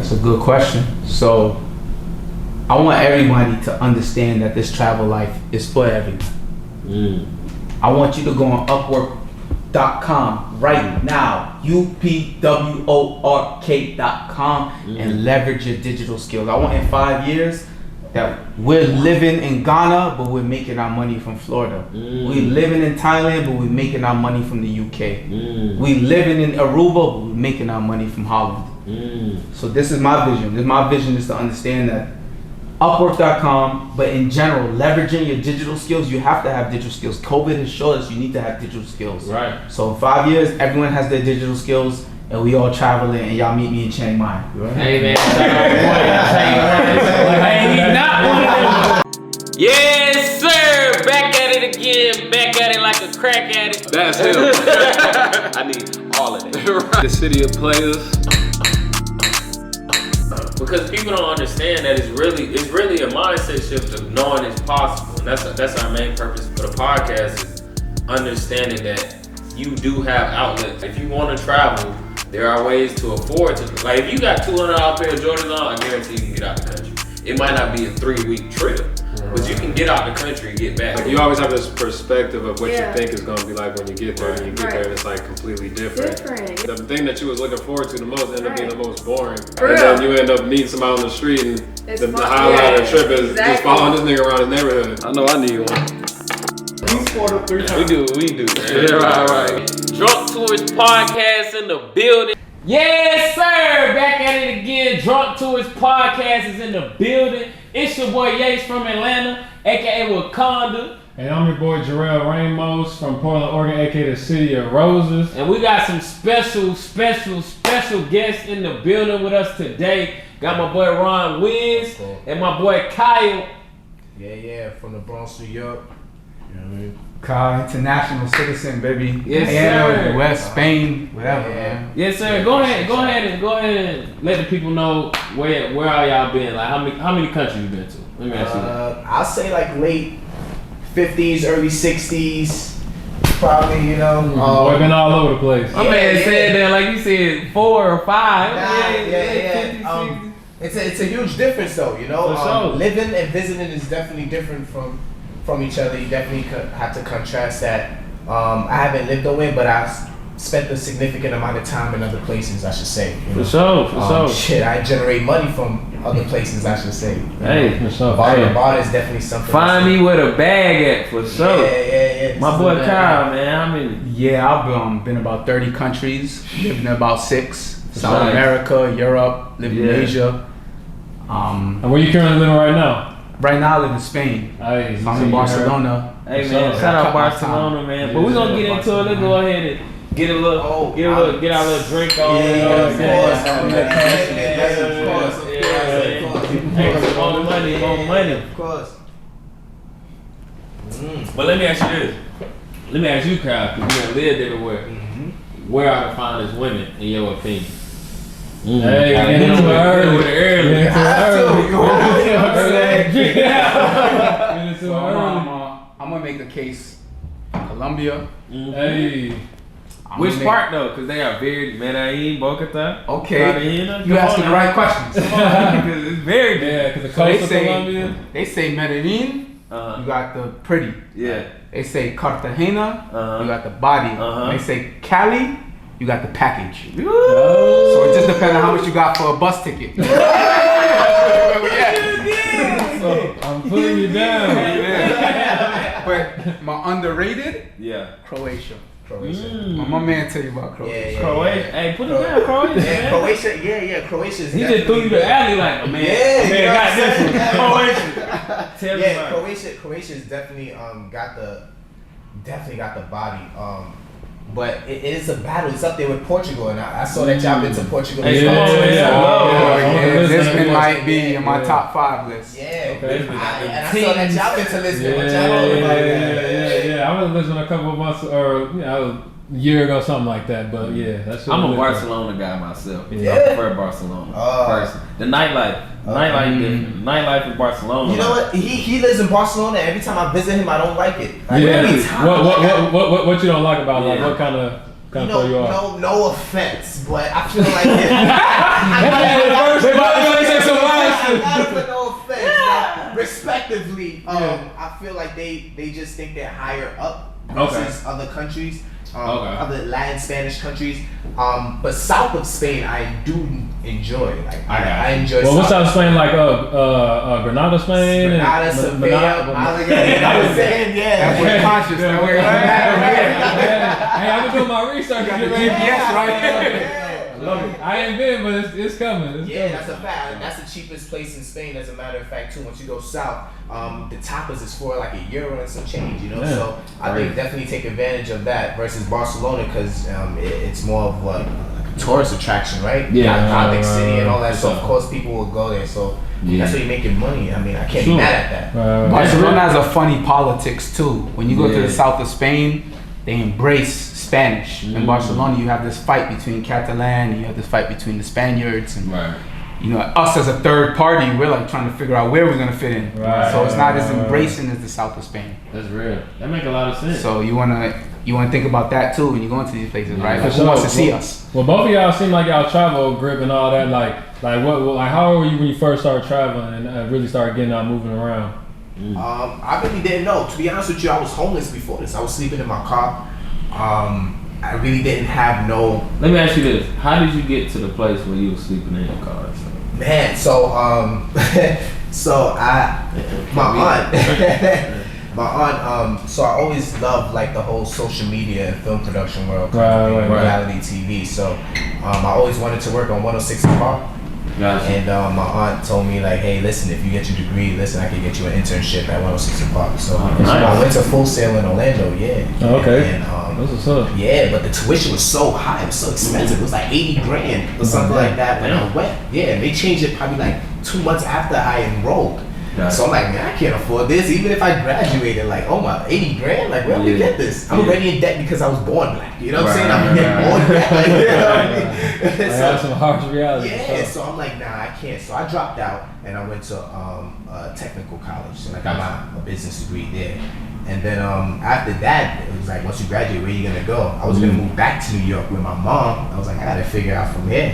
That's a good question. So, I want everybody to understand that this travel life is for everyone. I want you to go on Upwork.com right now, UPWORK.com, and leverage your digital skills. I want in 5 years that we're living in Ghana, but we're making our money from Florida. We're living in Thailand, but we're making our money from the UK. We're living in Aruba, but we're making our money from Holland. So this is my vision. My vision is to understand that Upwork.com, but in general, leveraging your digital skills, you have to have digital skills. COVID has showed us you need to have digital skills. Right. So in 5 years, everyone has their digital skills, and we all traveling, and y'all meet me in Chiang Mai. Right? Hey man, yes sir, back at it again, back at it like a crack addict. That's him. I need all of that. Right. The city of players. Because people don't understand that it's really a mindset shift of knowing it's possible, and that's our main purpose for the podcast, is understanding that you do have outlets. If you want to travel, there are ways to afford to. Like if you got $200 pair of Jordans on, I guarantee you can get out the country. It might not be a 3-week trip, but you can get out the country and get back. Like you always have this perspective of what you think is going to be like when you get there, and you get there and it's like completely different. The thing that you was looking forward to the most ended up being the most boring. And then you end up meeting somebody on the street, and the highlight of the trip is just following this nigga around his neighborhood. I know I need one. We do. Yeah, right. Drunk Tourist Podcast in the building. Yes, sir. Back at it again. Drunk Tourist Podcast is in the building. It's your boy Yates from Atlanta, aka Wakanda. And I'm your boy Jarrell Ramos from Portland, Oregon, aka the City of Roses. And we got some special guests in the building with us today. Got my boy Ron Wiz and my boy Kyle. Yeah, from the Bronx, New York. You know what I mean? Kyle, international citizen, baby. Yes, sir. West Spain, whatever, man. Yes, sir. Go ahead and let the people know where all y'all been. Like how many countries you been to? Let me ask you that. I'll say like late 50s, early 60s, probably. You know. Boy, been all over the place. My man said that like you said 4 or 5. Yeah. It's a huge difference though. You know. Living and visiting is definitely different from each other. You definitely have to contrast that. I haven't lived nowhere, but I've spent a significant amount of time in other places, I should say. You know? For sure. Shit, I generate money from other places, I should say. Hey, for sure. Barter is definitely something. Find me where the bag at, for sure. Yeah. My boy Kyle, man, how many? Yeah, I've been about 30 countries, lived in about 6. South America, Europe, lived in Asia. And where you currently living right now? Right now I live in Spain. Hey, I'm in Barcelona. Hey man, shout out Barcelona, man. But we're gonna get into it. Let's go ahead and get our little drink on. More money. Of course. But let me ask you this. Let me ask you, Kyle, because you done lived everywhere. Where are the finest women, in your opinion? Hey, get into it early. I'm gonna make a case. Colombia. Hey. Which part though? Because they are very Medellin, Bogota. Okay. You asking the right questions. Because it's very good. Yeah, because the coast of Colombia. They say Medellin. You got the pretty. Yeah. They say Cartagena. You got the body. They say Cali. You got the package. So it just depends on how much you got for a bus ticket. So I'm putting you down. But my underrated? Croatia. My man tell you about Croatia. Croatia. Hey, put it down, Croatia. Yeah, Croatia. Yeah, Croatia's. He just threw you the alley like, man. Yeah, got this one. Croatia. Tell me about Croatia's definitely got the body. But it is a battle. It's up there with Portugal, and I saw that y'all been to Portugal. This one might be in my top 5 list. Yeah, and I saw that y'all been to Lisbon. What y'all know about that? Yeah. I was in Lisbon a couple of months, or a year ago, something like that. But yeah, that's. I'm a Barcelona guy myself. Yeah. I prefer Barcelona. Personally. The nightlife different. Nightlife in Barcelona. You know what? He lives in Barcelona. Every time I visit him, I don't like it. What you don't like about it? Like what kind of throw you off? No offense, but I feel like I feel like they just think they're higher up versus other countries. Other Latin Spanish countries, but south of Spain I do enjoy. Like I enjoy. Well, what's south of Spain like? Granada, Spain. Granada, Sevilla, Malaga. I was saying, That's where conscious. Hey, I've been doing my research. Yes, right. I love it. I ain't been, but it's coming. That's a fact. That's the cheapest place in Spain, as a matter of fact, too. Once you go south, the tapas is for like €1 and some change, you know. Yeah. So I think definitely take advantage of that versus Barcelona because it's more of like a tourist attraction, right? Yeah, Gothic City and all that. So of course people will go there. So that's where you make your money. I mean, I can't be mad at that. Barcelona has a funny politics too. When you go to the south of Spain, they embrace Spanish. In Barcelona, you have this fight between Catalan, you have this fight between the Spaniards, and you know, us as a third party, we're like trying to figure out where we're gonna fit in. So it's not as embracing as the south of Spain. That's real. That make a lot of sense. So you wanna think about that too when you go into these places, right? Like, who wants to see us? Well, both of y'all seem like y'all travel grip and all that. Like how old were you when you first started traveling and really started getting out, moving around? I really didn't know. To be honest with you, I was homeless before this. I was sleeping in my car. I really didn't have no. Let me ask you this: how did you get to the place where you were sleeping in your car? Man, so my aunt. So I always loved like the whole social media and film production world, reality TV. So I always wanted to work on 106 & Park. Gotcha. And my aunt told me like, hey, listen, if you get your degree, I can get you an internship at 106 & Park. So I went to Full Sail in Orlando, Okay. And that's what's up. Yeah, but the tuition was so high, it was so expensive. It was like $80,000 or something like that when I went. Yeah, and they changed it probably like 2 months after I enrolled. So I'm like, man, I can't afford this. Even if I graduated, like, oh my, $80,000, like, where do we get this? I'm already in debt because I was born black. You know what I'm saying? I'm getting born black. Like, you know what I mean? That's some harsh reality. Yeah, so I'm like, nah, I can't. So I dropped out and I went to technical college. So I got my business degree there. And then after that, it was like, once you graduate, where are you gonna go? I was gonna move back to New York with my mom. I was like, I gotta figure out from here.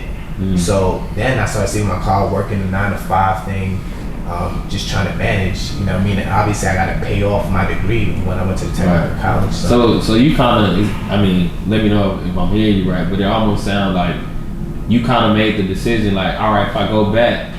So then I started saving my car, working the 9 to 5 thing. Just trying to manage, you know what I mean? And obviously I got to pay off my degree when I went to the technical college. So you kind of, I mean, let me know if I'm hearing you right, but it almost sounds like you kind of made the decision like, all right, if I go back,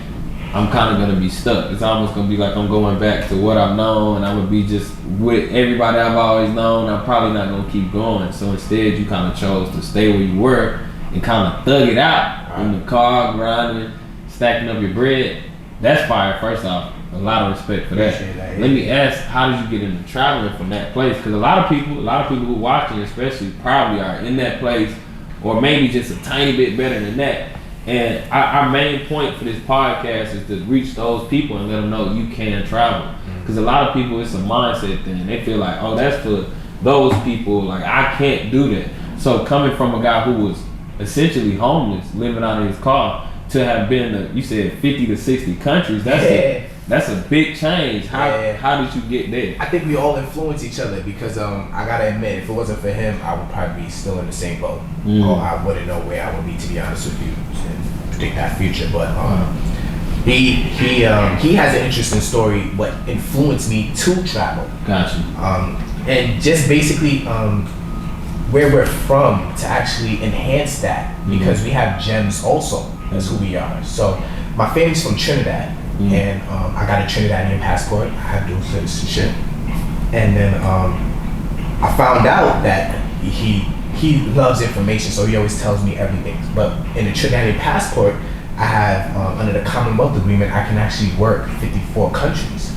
I'm kind of going to be stuck. It's almost going to be like I'm going back to what I've known and I'm going to be just with everybody I've always known. I'm probably not going to keep going. So instead you kind of chose to stay where you were and kind of thug it out in the car, grinding, stacking up your bread. That's fire, first off. A lot of respect for that. Let me ask, how did you get into traveling from that place? Because a lot of people who are watching, especially, probably are in that place, or maybe just a tiny bit better than that. And our main point for this podcast is to reach those people and let them know you can travel. Because a lot of people, it's a mindset thing. They feel like, oh, that's for those people. Like, I can't do that. So coming from a guy who was essentially homeless, living out of his car, to have been to, you said 50 to 60 countries, that's a big change. How did you get there? I think we all influence each other because I gotta admit, if it wasn't for him, I would probably be still in the same boat. Or I wouldn't know where I would be, to be honest with you, and predict that future. But he has an interesting story what influenced me to travel. Gotcha. And just basically where we're from to actually enhance that because we have gems also. That's who we are. So my family's from Trinidad, and I got a Trinidadian passport. I have dual citizenship, and then I found out that he loves information, so he always tells me everything. But in the Trinidadian passport, I have under the Commonwealth Agreement, I can actually work 54 countries.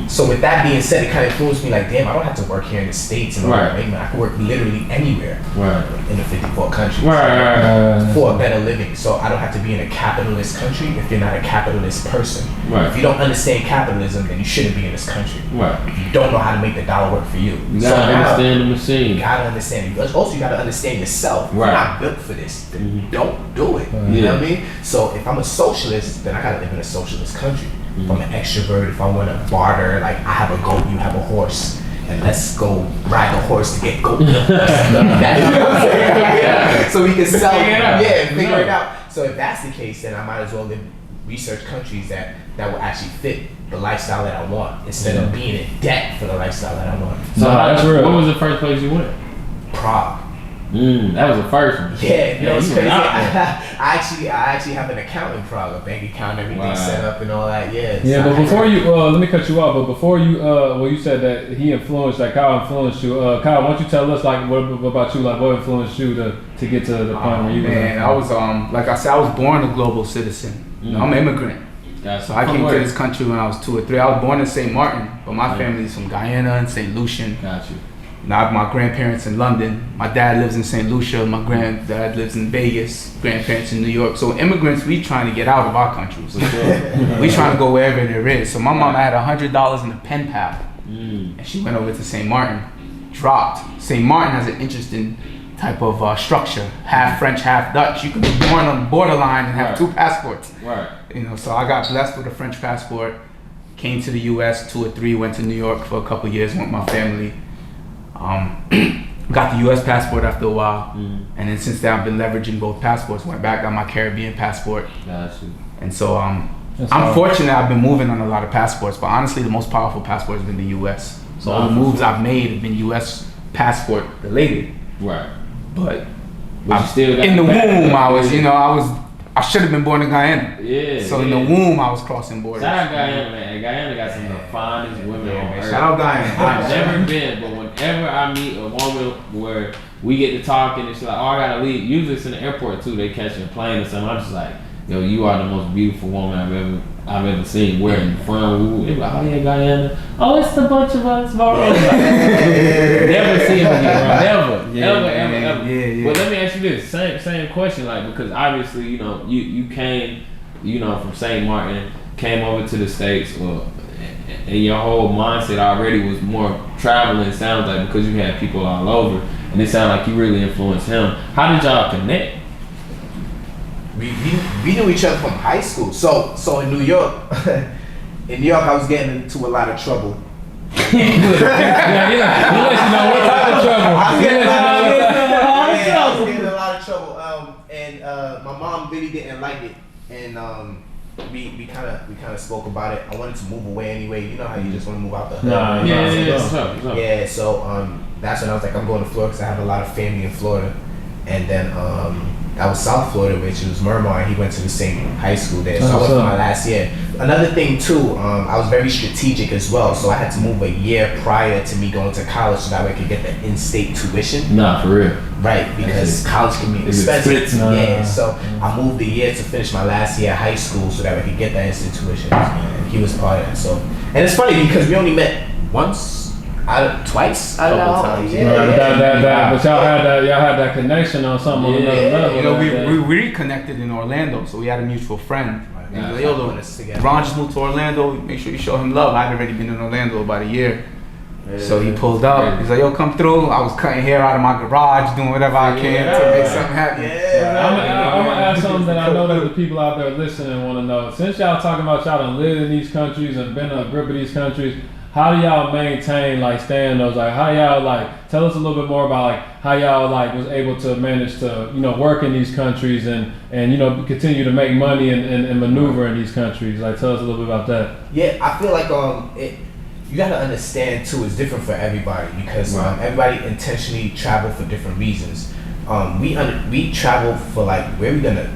So with that being said, it kind of influenced me like, damn, I don't have to work here in the States and I can work literally anywhere in the 54 countries for a better living. So I don't have to be in a capitalist country if you're not a capitalist person. If you don't understand capitalism, then you shouldn't be in this country. If you don't know how to make the dollar work for you. You gotta understand the machine. You gotta understand it. Also, you gotta understand yourself. You're not built for this. Then don't do it. You know what I mean? So if I'm a socialist, then I gotta live in a socialist country. If I'm an extrovert, if I want to barter, like I have a goat, you have a horse, and let's go ride the horse to get goat milk. So we can sell figure it out. So if that's the case, then I might as well live research countries that will actually fit the lifestyle that I want instead of being in debt for the lifestyle that I want. So that's real. What was the first place you went? Prague. That was the first one. Yeah, you know, it's crazy. I actually have an account in Prague, a bank account, everything set up and all that. Yeah. Yeah, but before you, let me cut you off. But before you, you said that he influenced, like Kyle influenced you. Kyle, why don't you tell us, like, what about you? Like, what influenced you to get to the point where you? Man, I was like I said, I was born a global citizen. You know, I'm an immigrant. So I came to this country when I was 2 or 3. I was born in St. Martin, but my family is from Guyana and St. Lucian. Got you. Now my grandparents in London. My dad lives in St. Lucia. My granddad lives in Vegas. Grandparents in New York. So immigrants, we trying to get out of our countries. We trying to go wherever there is. So my mom had $100 in a pen pal, and she went over to St. Martin. Dropped. St. Martin has an interesting type of structure, half French, half Dutch. You can be born on the borderline and have 2 passports. Right. You know, so I got blessed with a French passport. Came to the U.S. 2 or 3. Went to New York for a couple of years with my family. Got the U.S. passport after a while, and then since then I've been leveraging both passports. Went back, got my Caribbean passport, and so I'm fortunate. I've been moving on a lot of passports, but honestly, the most powerful passport has been the U.S. So all the moves I've made have been U.S. passport related. Right. But you still got in the womb, I should have been born in Guyana. Yeah. So in the womb, I was crossing borders. Shout out Guyana, man. Guyana got some of the finest women on earth. Shout out Guyana. I've never been, but whenever I meet a woman where we get to talking and she's like, oh, I gotta leave. Usually it's in the airport too. They catch a plane or something. I'm just like, yo, you are the most beautiful woman I've ever seen. Where you from? They're like, oh yeah, Guyana. Oh, it's the bunch of us, bro. Never see him again, bro. Never, ever. Yeah. But let me ask you this, same question, like, because obviously, you know, you came, you know, from St. Martin, came over to the States, and your whole mindset already was more traveling. It sounds like, because you had people all over, and it sounded like you really influenced him. How did y'all connect? We knew each other from high school. So in New York, I was getting into a lot of trouble. He let you know what type of trouble. I was getting a lot of trouble. And my mom really didn't like it, and we kind of spoke about it. I wanted to move away anyway. You know how you just want to move out the hood. Yeah. So that's when I was like, I'm going to Florida because I have a lot of family in Florida, and then I was South Florida, which was Murmur, and he went to the same high school there. So I went for my last year. Another thing too, I was very strategic as well. So I had to move a year prior to me going to college so that way I could get the in-state tuition. Nah, for real. Right, because college can be expensive. So I moved a year to finish my last year of high school so that I could get that in-state tuition. And he was part of that. So, and it's funny because we only met twice. Couple times. But y'all had that connection on something on another level. You know, we reconnected in Orlando, so we had a mutual friend. Ron just moved to Orlando. Make sure you show him love. I'd already been in Orlando about a year. So he pulled up. He's like, yo, come through. I was cutting hair out of my garage, doing whatever I can to make something happen. I'm going to ask something that I know that the people out there listening want to know. Since y'all talking about y'all done lived in these countries and been in a grip of these countries, how do y'all maintain, like, staying those, like, how y'all, like, tell us a little bit more about, like, how y'all, like, was able to manage to, you know, work in these countries and you know, continue to make money and maneuver in these countries. Like, tell us a little bit about that. Yeah, I feel like you gotta understand too, it's different for everybody because everybody intentionally travel for different reasons. We travel for, like, where we gonna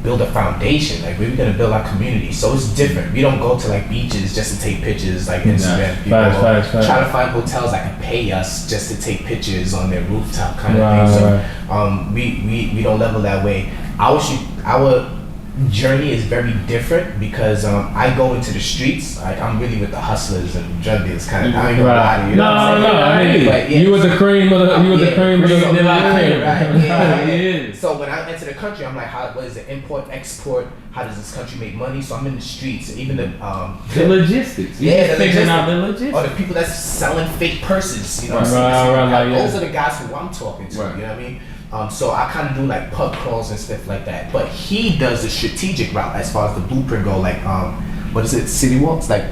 build a foundation, like where we gonna build our community. So it's different. We don't go to, like, beaches just to take pictures, like Instagram people. Try to find hotels that can pay us just to take pictures on their rooftop kind of thing. So we don't level that way. Our journey is very different because I go into the streets. Like, I'm really with the hustlers and drug dealers kind of. I ain't gonna lie to you. I mean, you was the cream of the So when I enter the country, I'm like, what is it? Import, export? How does this country make money? So I'm in the streets. Even the logistics. Figuring out the logistics. Or the people that's selling fake purses. You know what I'm saying? Those are the guys who I'm talking to. You know what I mean? So I kind of do, like, pub crawls and stuff like that. But he does the strategic route as far as the blueprint go. Like, what is it? City walks? Like,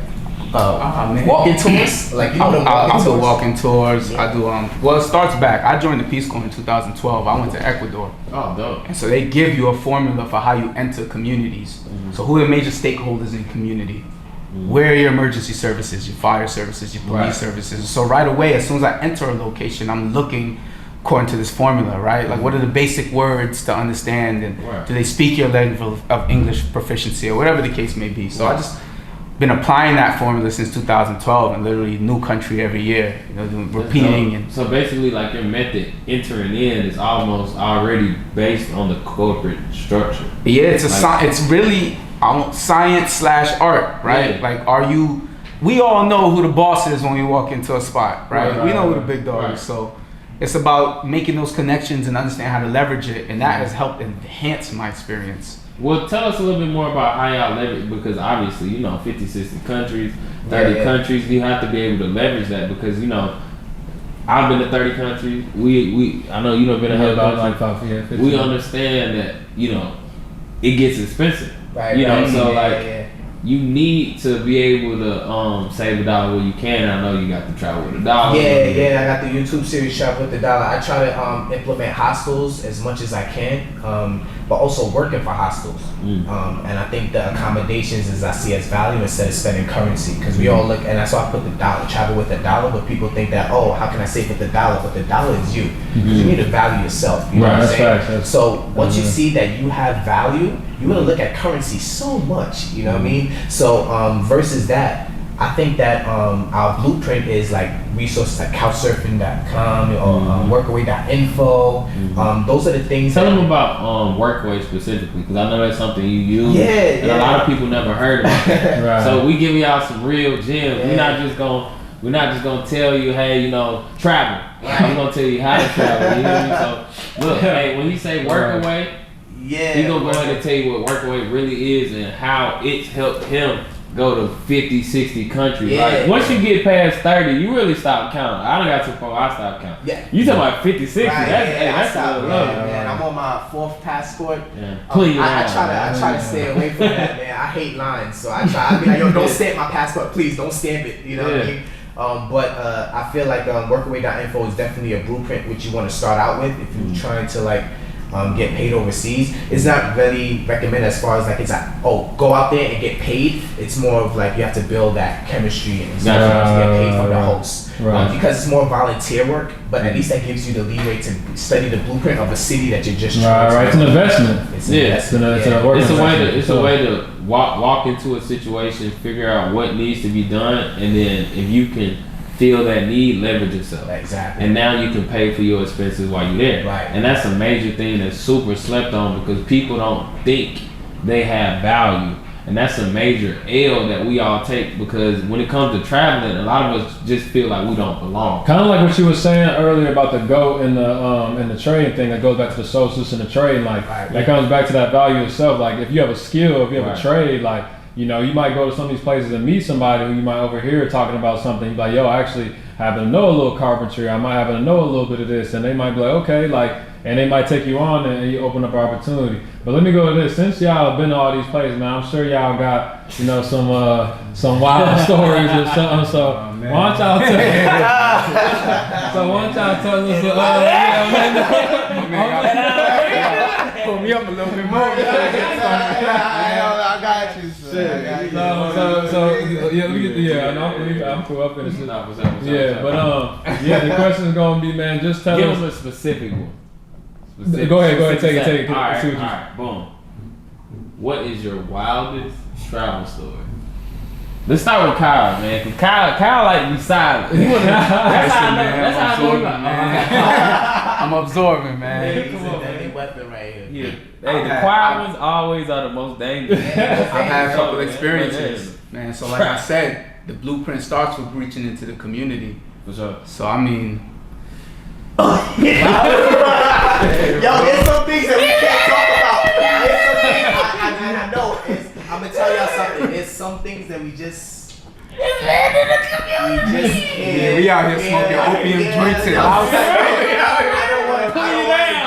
walking tours? Like you know the I do tours? walking tours. Yeah. I do well, it starts back. I joined the Peace Corps in 2012. I went to Ecuador. Oh, dope. And so they give you a formula for how you enter communities. So who are the major stakeholders in community? Where are your emergency services, your fire services, your police services? So right away, as soon as I enter a location, I'm looking according to this formula, right? Like what are the basic words to understand, and do they speak your level of English proficiency, or whatever the case may be. So I just been applying that formula since 2012, and literally new country every year, you know, repeating. And so basically, like your method entering in is almost already based on the corporate structure. Yeah, it's it's really science/art, right? Yeah. We all know who the boss is when we walk into a spot, right? We know who the big dog is. So it's about making those connections and understand how to leverage it, and that has helped enhance my experience. Well, tell us a little bit more about how y'all leverage, because obviously, 50, 60 countries, 30 countries, you have to be able to leverage that, because, I've been to 30 countries. I know you've been to about like 5, we understand that, it gets expensive. Right. You need to be able to save $1 where you can. I know you got to travel with $1. Yeah, I got the YouTube series Travel with $1. I try to implement hostels as much as I can, but also working for hostels. And I think the accommodations I see as value instead of spending currency, because we all look, and that's why I put $1, travel with $1, but people think that, how can I save with $1? But the dollar is you, because you need to value yourself. You know what I'm saying? So once you see that you have value, you're gonna look at currency so much, you know what I mean? So versus that, I think that our blueprint is like resources like couchsurfing.com or workaway.info. Those are the things. Tell them about Workaway specifically, because I know that's something you use. And a lot of people never heard of it. So we give y'all some real gems. We're not just gonna tell you, hey, travel. We're gonna tell you how to travel. You hear me? So look, hey, when you say Workaway, he's gonna go ahead and tell you what Workaway really is and how it's helped him go to 50, 60 countries. Like once you get past 30, you really stop counting. I done got too far, I stopped counting. You talking about 50, 60? That's another level. Man, I'm on my 4th passport. I try to stay away from that, man. I hate lines, so I be like, yo, don't stamp my passport, please. Don't stamp it. You know what I mean? But I feel like workaway.info is definitely a blueprint which you want to start out with if you're trying to get paid overseas. It's not really recommended as far as it's like, go out there and get paid. It's more of like you have to build that chemistry and stuff to get paid from the host. Because it's more volunteer work, but at least that gives you the leeway to study the blueprint of a city that you're just trying to. It's an investment. It's a way to walk into a situation, figure out what needs to be done, and then if you can feel that need, leverage yourself. Exactly. And now you can pay for your expenses while you're there. And that's a major thing that's super slept on, because people don't think they have value. And that's a major L that we all take, because when it comes to traveling, a lot of us just feel like we don't belong. Kind of like what you were saying earlier about the GOAT and the trading thing, that goes back to the socialists and the trade. That comes back to that value itself. Like if you have a skill, if you have a trade, you might go to some of these places and meet somebody who you might overhear talking about something. You're like, yo, I actually happen to know a little carpentry. I might happen to know a little bit of this. And they might be like, okay, and they might take you on and you open up an opportunity. But let me go to this. Since y'all have been to all these places, man, I'm sure y'all got, some wild stories or something. So why don't y'all tell us pull me up a little bit more. I got you, sir. I'm cool up in this. The question is gonna be, man, just tell Give us a specific one. Go ahead, take it. All right, boom. What is your wildest travel story? Let's start with Kyle, man. Cause Kyle like to be silent. That's how I know. I'm absorbing, man. He's a deadly weapon right here. Hey, the quiet ones always are the most dangerous. I've had a couple experiences, man. So like I said, the blueprint starts with reaching into the community. For sure. So I mean, yo, there's some things that we can't talk about. There's some things I know. I'm gonna tell y'all something. There's some things that we just can't. We out here smoking opium drinks in the house. I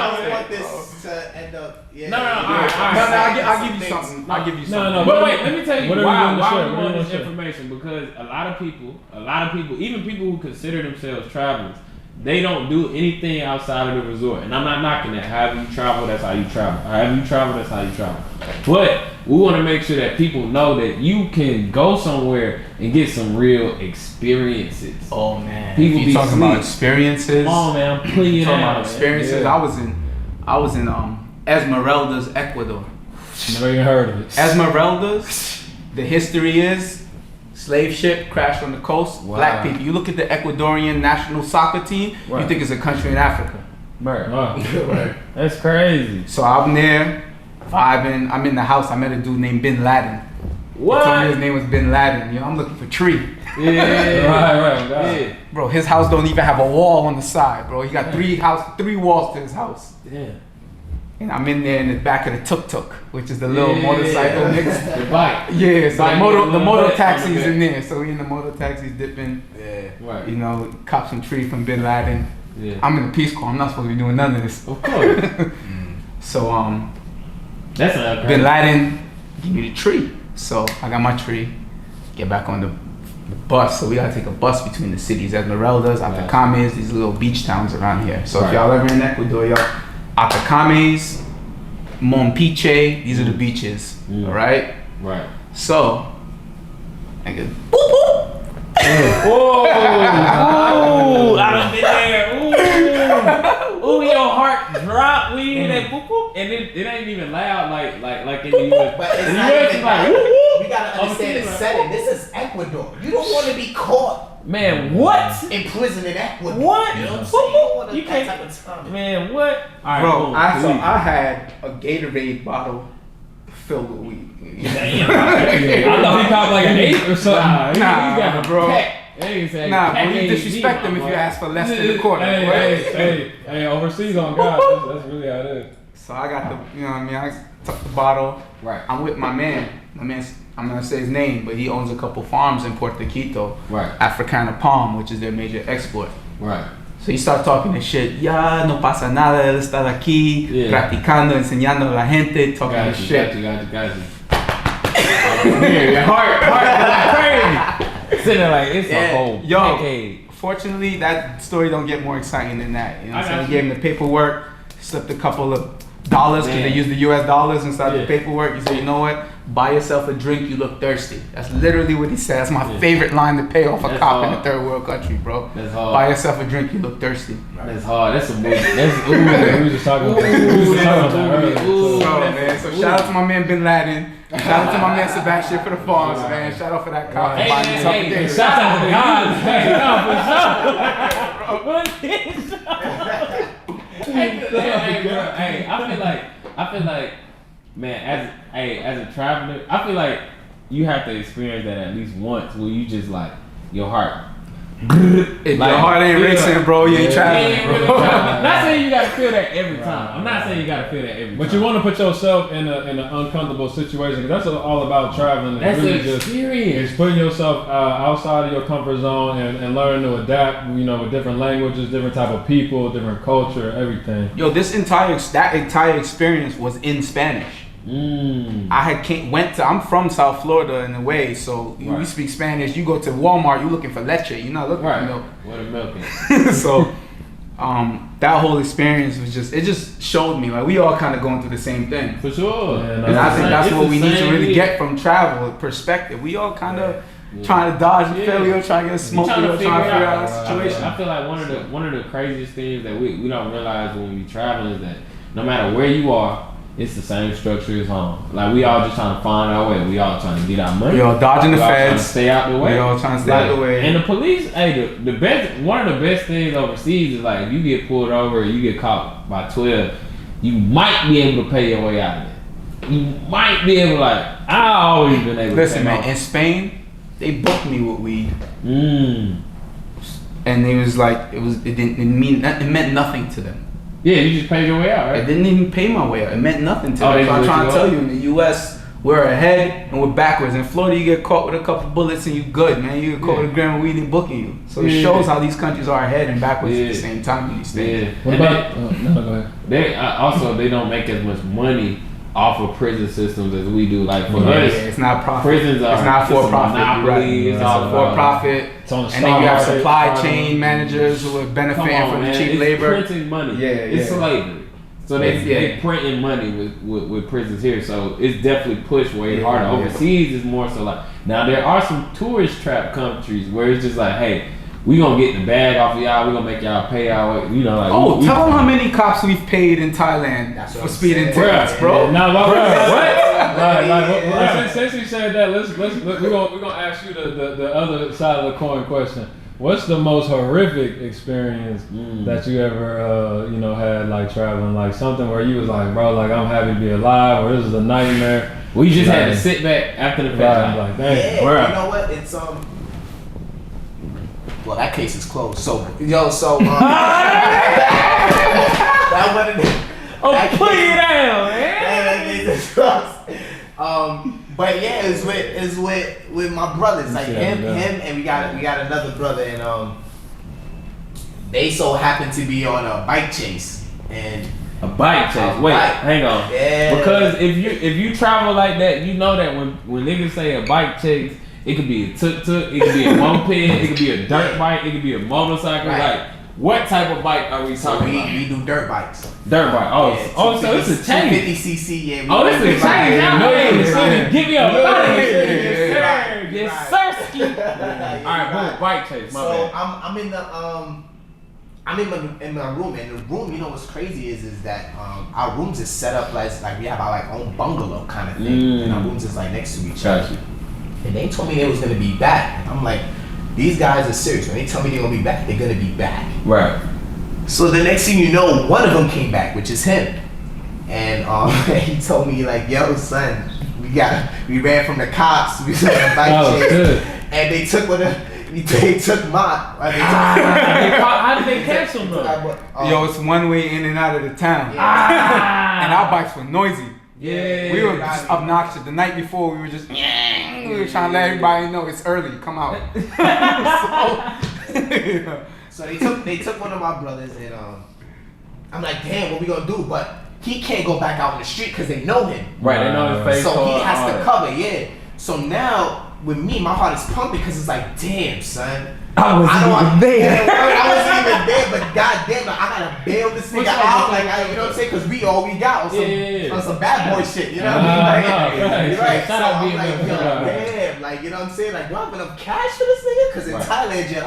don't want this to end up, Yeah. No, I'll give you something. I'll give you something. No. But wait, let me tell you What are we why doing to share? we What are want we this doing to information. Because a lot of people, even people who consider themselves travelers, they don't do anything outside of the resort. And I'm not knocking that. However you travel, that's how you travel. However you travel, that's how you travel. But we want to make sure that people know that you can go somewhere and get some real experiences. Oh man, People if be you talking about sleep. experiences. Come on, man, I'm pulling you Talking out. about experiences. Yeah. I was in Esmeraldas, Ecuador. Never even heard of it. Esmeraldas, the history is slave ship crashed on the coast. Wow. Black people. You look at the Ecuadorian national soccer team, Right. you think it's a country in Africa. Right. Wow. That's crazy. So I'm there, vibing. I'm in the house. I met a dude named Bin Laden. He told me his What? name was Bin Laden. You know, I'm looking for Tree. Yeah. Right. Yeah. Bro, his house don't even have a wall on the side, bro. He got three walls to his house. Yeah. And I'm in there in the back of the tuk-tuk, which is the little motorcycle mixed. The bike. Yeah, so Bike the with a motor little taxi's bit on the in there. So we in the motor taxis dipping. Yeah. Right. You know, cop some Tree from Bin Laden. Yeah. I'm in the Peace Corps. I'm not supposed to be doing none of this. Of course. So That's not crazy. Bin Laden give me the Tree. So I got my Tree. Get back on the bus. So we gotta take a bus between the cities. Esmeraldas, Atacames, these little beach towns around here. So if y'all ever in Ecuador, y'all, Atacames, Mompiche, these are the beaches. Alright? Right. So I go boop boop. Whoa! Ooh! I done been there. Ooh, your heart dropped. We hear that boop boop, and it ain't even loud like in the US. But it's in the not US, even it's like, that. woo, woo. We gotta understand the setting. This is Ecuador. You don't want to be caught Man, what? in prison in Ecuador. What? You know what I'm saying? You don't want You that can't- type of time. Man, what? All right, Bro, boom, I please. had a Gatorade bottle filled with weed. I thought he caught like an 8 or something. Nah, he got a bro. pack. They ain't say Nah, pack bro, you AZ, disrespect them my if boy. you ask for less than a quarter. Hey, overseas on God. That's really how it is. So I got the, you know what I mean? I took the bottle. Right. I'm with my man. My man's, I'm gonna say his name, but he owns a couple farms in Puerto Quito. Right. Africana palm, which is their major export. Right. So he starts talking this shit. Ya, no pasa nada, él está aquí, practicando, enseñando a la gente, talking this shit. Got you. Your heart crazy. Sitting there like it's a whole decade. Fortunately, that story don't get more exciting than that. You know what I'm saying? got He gave him the paperwork, slipped a couple of dollars because they use the US dollars inside the paperwork. He said, you know what? Buy yourself a drink, you look thirsty. That's literally what he said. That's my favorite line to pay off a cop in a third world country, bro. That's hard. Buy yourself a drink, you look thirsty. That's hard. That's some movie. That's We were just talking about that earlier. Ooh, So, man, so shout out to my man Bin Laden. Shout out to my man Sebastian for the farms, man. Shout out for that cop. Hey, for buying me something hey, there. Shout out to the gods. Hey, I feel like, man, as a traveler, I feel like you have to experience that at least once, where you just like your heart. If your heart ain't racing, bro, you ain't traveling, bro. Not saying you gotta feel that every time. I'm not saying you gotta feel that every time. But you want to put yourself in an uncomfortable situation, because that's all about traveling. That's really an experience. It's putting yourself outside of your comfort zone and learning to adapt. You know, with different languages, different type of people, different culture, everything. Yo, that entire experience was in Spanish. I'm from South Florida in a way, so we speak Spanish. You go to Walmart, you looking for leche. You're not looking for milk. What a milk is. So, that whole experience was just showed me like we all kind of going through the same thing. For sure. And I think that's what we need to really get from travel perspective. We all kind of trying to dodge failure, trying to get a smoke, trying to figure out a situation. I feel like one of the craziest things that we don't realize when we travel is that no matter where you are, it's the same structure as home. Like we all just trying to find our way. We all trying to get our money. We all dodging the we all trying to feds. stay out the way. We all trying to stay out the way. And the police, the best, one of the best things overseas is like if you get pulled over, or you get caught by 12, you might be able to pay your way out of it. You might be able to I always been able Listen, to pay man, my in Spain, they booked me with weed. Mm. And it was like it meant nothing to them. Yeah, you just paid your way out, I right? didn't even pay my way out. It meant nothing to Oh, them. they So I'm just trying let to you tell go? you, in the U.S., we're ahead and we're backwards. In Florida, you get caught with a couple bullets and you good, man. You get caught with a gram of weed and booking you. So it shows how these countries are ahead and backwards at the same time in these states. What about? No, go ahead. They don't make as much money off of prison systems as we do. Like for us, it's not profit. Prisons are it's not for profit. Right. It's all for profit. And then you have supply chain managers who are benefiting from the cheap labor. It's printing money. It's slavery. So they printing money with prisons here. So it's definitely pushed way harder. Overseas is more so like, now there are some tourist trap countries where it's just like, hey, we gonna get the bag off of y'all. We gonna make y'all pay our, you know, like. Oh, tell them how many cops we've paid in Thailand for speeding tickets, bro. No, what? Since you said that, we're gonna ask you the other side of the coin question. What's the most horrific experience that you ever had, like traveling, like something where you was like, bro, like I'm happy to be alive, or this is a nightmare? We just had to sit back after the fact, like, dang, you know what? It's well, that case is closed. So that wasn't. Put it down, man. That case is closed. But yeah, it's with my brothers, like him, and we got another brother, and they so happen to be on a bike chase, and a bike chase. Wait, hang on. Yeah. Because if you travel like that, you know that when niggas say a bike chase, it could be a tuk-tuk, it could be a moped, it could be a dirt bike, it could be a motorcycle. Right. Like, what type of bike are we talking about? We do dirt bikes. Dirt bike. So it's a change. 250cc. Yeah. It's a change. Give me a bike. Yes, Yes, sir. All right, boom. Bike chase. My bad. I'm in the in my room, and the room, you know what's crazy is that our rooms is set up like we have our like own bungalow kind of thing, and our rooms is like next to each other. And they told me they was gonna be back. And I'm like, these guys are serious. When they tell me they're gonna be back, they're gonna be back. Right. So the next thing you know, one of them came back, which is him. And he told me like, yo, son, we ran from the cops. We saw a bike chase, and they took they took mine. How did they catch him though? Yo, it's one way in and out of the town. And our bikes were noisy. Yeah, we were just obnoxious. The night before, we were just we were trying to let everybody know it's early. Come out. So they took one of my brothers, and I'm like, damn, what we gonna do? But he can't go back out in the street because they know him. Right, they know his face. So he has to cover. So now with me, my heart is pumping because it's like, damn, son. I wasn't even there. But goddamn, I gotta bail this nigga out, like, you know what I'm saying? Because we all we got on some bad boy shit, you know what I mean? Right. So I'm like, yo, damn, like, you know what I'm saying? Like, do I have enough cash for this nigga? Because in Thailand jail,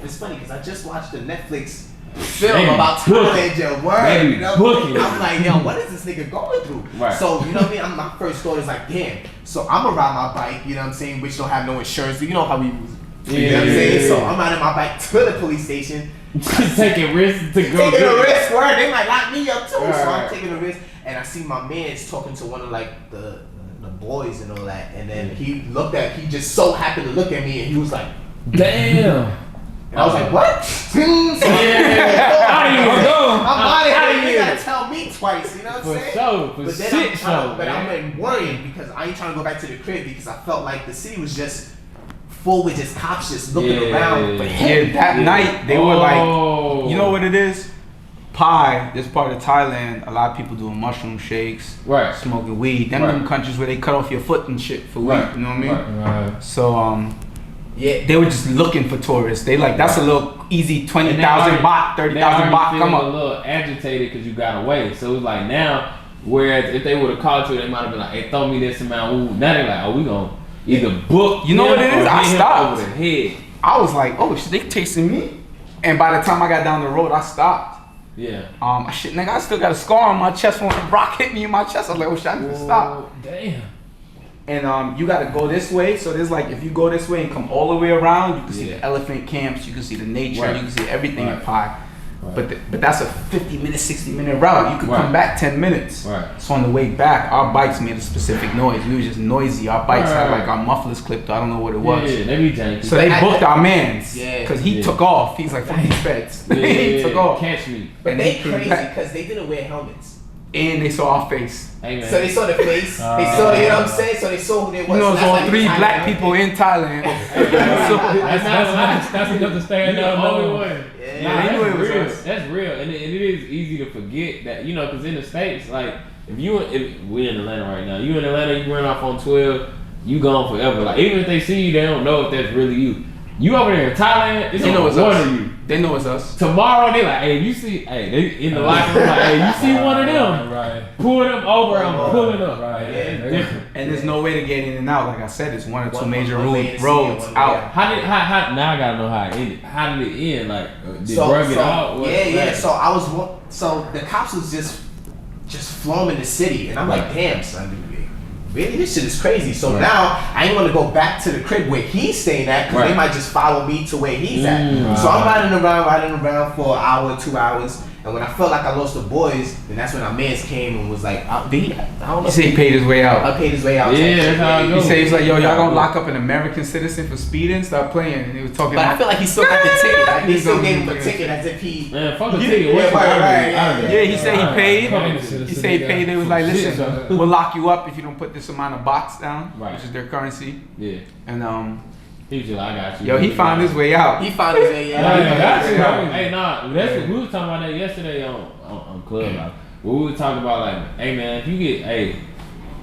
it's funny because I just watched the Netflix film about Thailand jail. Word, you know? I'm like, yo, what is this nigga going through? Right. So, you know what I mean? My first thought is like, damn. So I'm gonna ride my bike, you know what I'm saying? Which don't have no insurance. You know how we. You know what I'm saying? So I'm riding my bike to the police station. Taking risks to go. Taking a risk, word. They might lock me up too. Right. So I'm taking a risk, and I see my man's talking to one of like the boys and all that, and then he just so happened to look at me, and he was like, "Damn." And I was like, "What?" So I'm out of here. You gotta tell me twice. You know what I'm saying? For sure. But I'm worrying because I ain't trying to go back to the crib because I felt like the city was just full with just cops just looking around. But that night they were like, you know what it is? Pi, this part of Thailand, a lot of people doing mushroom shakes, right? Smoking weed. Them countries where they cut off your foot and shit for weed. You know what I mean? Right. So they were just looking for tourists. They like that's a little easy 20,000 baht, 30,000 baht. Come up. A little agitated because you got away. So it was like now, whereas if they would have called you, they might have been like, "Hey, throw me this amount." Ooh, now they're like, "Oh, we gonna." Either book, you know what it is? I stopped. Over the head. I was like, oh shit, they chasing me. And by the time I got down the road, I stopped. Yeah. Shit, nigga, I still got a scar on my chest when Brock hit me in my chest. I was like, oh shit, I need to stop. Damn. And you gotta go this way. So there's like, if you go this way and come all the way around, you can see the elephant camps, you can see the nature, you can see everything in Pi. Right. But that's a 50-minute, 60-minute route. You could come back 10 minutes. Right. So on the way back, our bikes made a specific noise. We were just noisy. Our bikes had like our mufflers clipped. I don't know what it was. Yeah, they be janky. So they booked our mans. Because he took off. He's like, fuck these feds. He took off. Catch me. But they crazy because they didn't wear helmets. and they saw our face. Hey, so they saw the face. They saw, you know what I'm saying? So they saw who they was. You know, so there's like 3 black people in Thailand. That's enough to stand up. Only one. Yeah, that's real, and it is easy to forget that, you know, because in the States, like if we in Atlanta right now, you in Atlanta, you run off on 12, you gone forever. Like even if they see you, they don't know if that's really you. You over there in Thailand, it's only one of you. They know it's us. Tomorrow they like, hey, you see, they in the locker room like, hey, you see one of them? Right. Pull them over, I'm pulling up. Right. It's different. And there's no way to get in and out. Like I said, it's 1 or 2 major roads out. How now I gotta know how it ended. How did it end? Like did Bro get out? Yeah. So the cops was just flowing the city, and I'm like, damn, son. Really, this shit is crazy. So now I ain't want to go back to the crib where he's staying at, because they might just follow me to where he's at. So I'm riding around for an hour, 2 hours, and when I felt like I lost the boys, then that's when our mans came and was like, I don't know. He said he paid his way out. I paid his way out. Yeah, that's how it goes. He said he's like, yo, y'all gonna lock up an American citizen for speeding? Stop playing. And he was talking. But I feel like he still got the ticket. Like they still gave him a ticket as if he. Man, fuck the ticket. Yeah, he said he paid. He said he paid. They was like, listen, we'll lock you up if you don't put this amount of bahts down, which is their currency. Yeah. And he was like, I got you. Yo, he found his way out. He found his way out. Hey, that's what we were talking about that yesterday on Clubhouse. We were talking about like, hey man,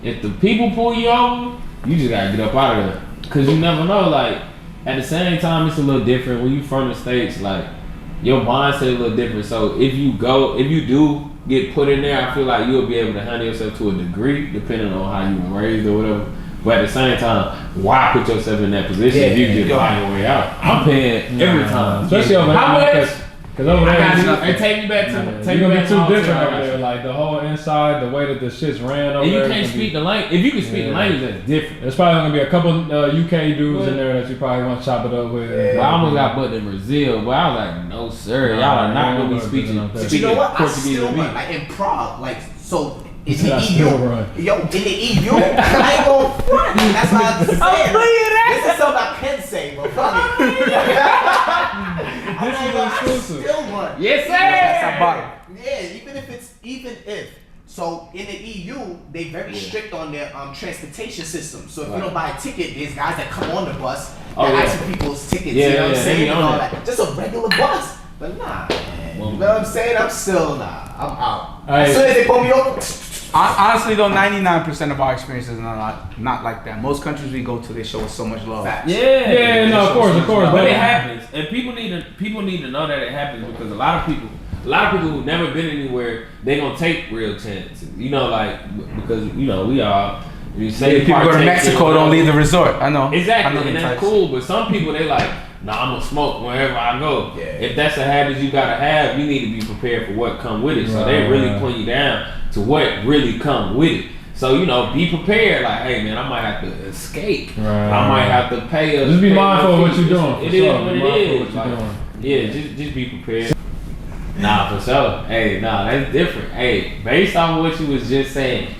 if the people pull you over, you just gotta get up out of there, cause you never know. Like at the same time, it's a little different when you from the States. Like your mindset a little different. So if you do get put in there, I feel like you'll be able to handle yourself to a degree, depending on how you were raised or whatever. But at the same time, why put yourself in that position if you can find your way out? I'm paying every time, especially over there. Because over there, take me back to. You're gonna be too different over there. Like the whole inside, the way that the shit's ran over there. And you can't speak the language. If you can speak the language, that's different. There's probably gonna be a couple UK dudes in there that you probably want to chop it up with. Yeah. I almost got put in Brazil, but I was like, no sir, y'all are not gonna be speaking. But you know what? I still run like in Prague, like so. In the EU, in the EU, I ain't gonna front. That's what I'm saying. This is something I can say, but fuck it. I still run. Yes, sir. Yeah, even if. So in the EU, they very strict on their transportation system. So if you don't buy a ticket, there's guys that come on the bus that ask for people's tickets. You know what I'm saying? And all that. Just a regular bus. But nah, man. You know what I'm saying? I'm out. As soon as they pull me over. Honestly though, 99% of our experiences are not like that. Most countries we go to, they show us so much love. Yeah, no, of course, but it happens, and people need to know that it happens, because a lot of people who've never been anywhere, they gonna take real chances. You know, like because we all. You say people go to Mexico, don't leave the resort. I know exactly, and that's cool. But some people they like, nah, I'm gonna smoke wherever I go. Yeah. If that's a habit you gotta have, you need to be prepared for what come with it. So they really put you down to what really come with it. So be prepared. Like, hey man, I might have to escape. I might have to pay. Just be mindful of what you're doing. It is what it is. Just be prepared. Nah, for sure. Hey, that's different. Hey, based on what you was just saying,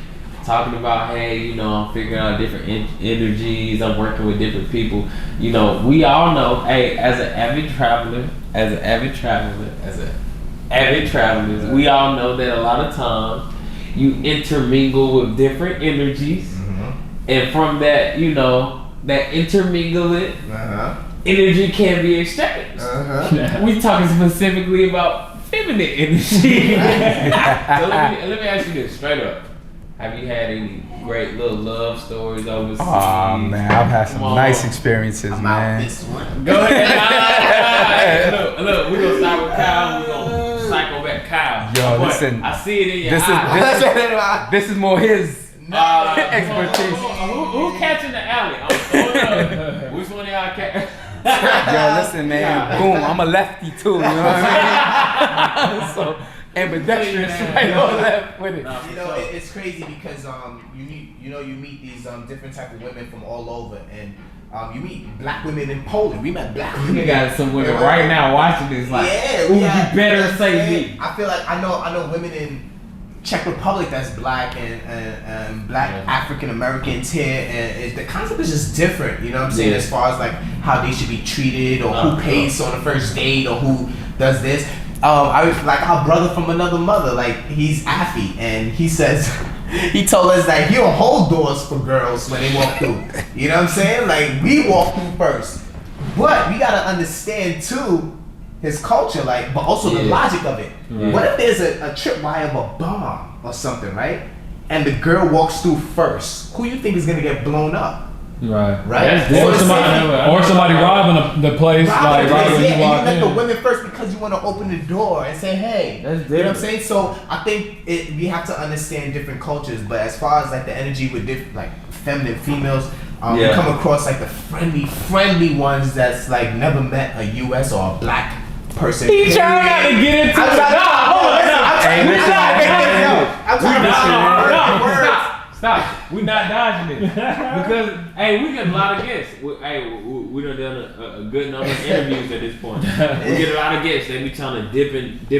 talking about, hey, I'm figuring out different energies. I'm working with different people. We all know, hey, as an avid traveler, we all know that a lot of times you intermingle with different energies, and from that, that intermingling energy can be exchanged. We talking specifically about feminine energy. So let me ask you this straight up. Have you had any great little love stories overseas? Oh man, I've had some nice experiences, man. Go ahead. Look, we're gonna start with Kyle. We're gonna cycle back Kyle. Yo, listen. I see it in your eyes. This is more his expertise. Who catching the alley? I'm throwing up. Which one of y'all catch? Yo, listen, man. Boom, I'm a lefty too. You know what I mean? So ambidextrous, right or left with it. It's crazy because you meet these different type of women from all over, and you meet black women in Poland. We met black women. You got some women right now watching this, like, you better say me. I feel like I know women in Czech Republic that's black and black African Americans here, and the concept is just different. You know what I'm saying? As far as like how they should be treated, or who pays on the first date, or who does this. I was like our brother from another mother. Like he's Affy, and he says he told us that he'll hold doors for girls when they walk through. You know what I'm saying? Like we walk through first, but we gotta understand too his culture, like, but also the logic of it. Right. What if there's a tripwire of a bomb or something, right? And the girl walks through first. Who you think is gonna get blown up? Right. Or somebody robbing the place. Robbing and you let the women first because you want to open the door and say, hey. That's different. You know what I'm saying? So I think we have to understand different cultures, but as far as like the energy with different, like feminine females, we come across like the friendly ones that's like never met a US or a black person. He trying not to get into it. Stop. We not dodging it. Because, hey, we get a lot of guests. We done a good number of interviews at this point. We get a lot of guests. They be trying to dip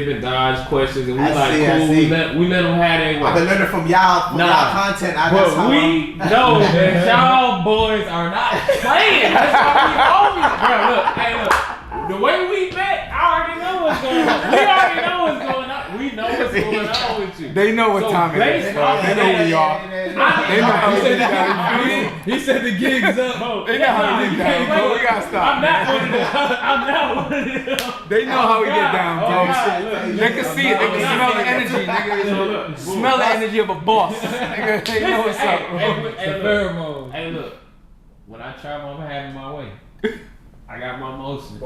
and dodge questions. And we cool. We let them have their way. I've been learning from y'all content. But we know that y'all boys are not playing. That's why we always, bro, look. The way we met, I already know what's going on. We already know what's going on. We know what's going on with you. They know what time it is. They know who we are. They know how we get down. He said the gig's up. They know how we get down, bro. We gotta stop. I'm not one of them. They know how we get down, bro. They can see it. They can smell the energy, nigga. Smell the energy of a boss. Nigga, they know what's up, bro. Hey, look. When I travel, I'm having my way. I got my motion.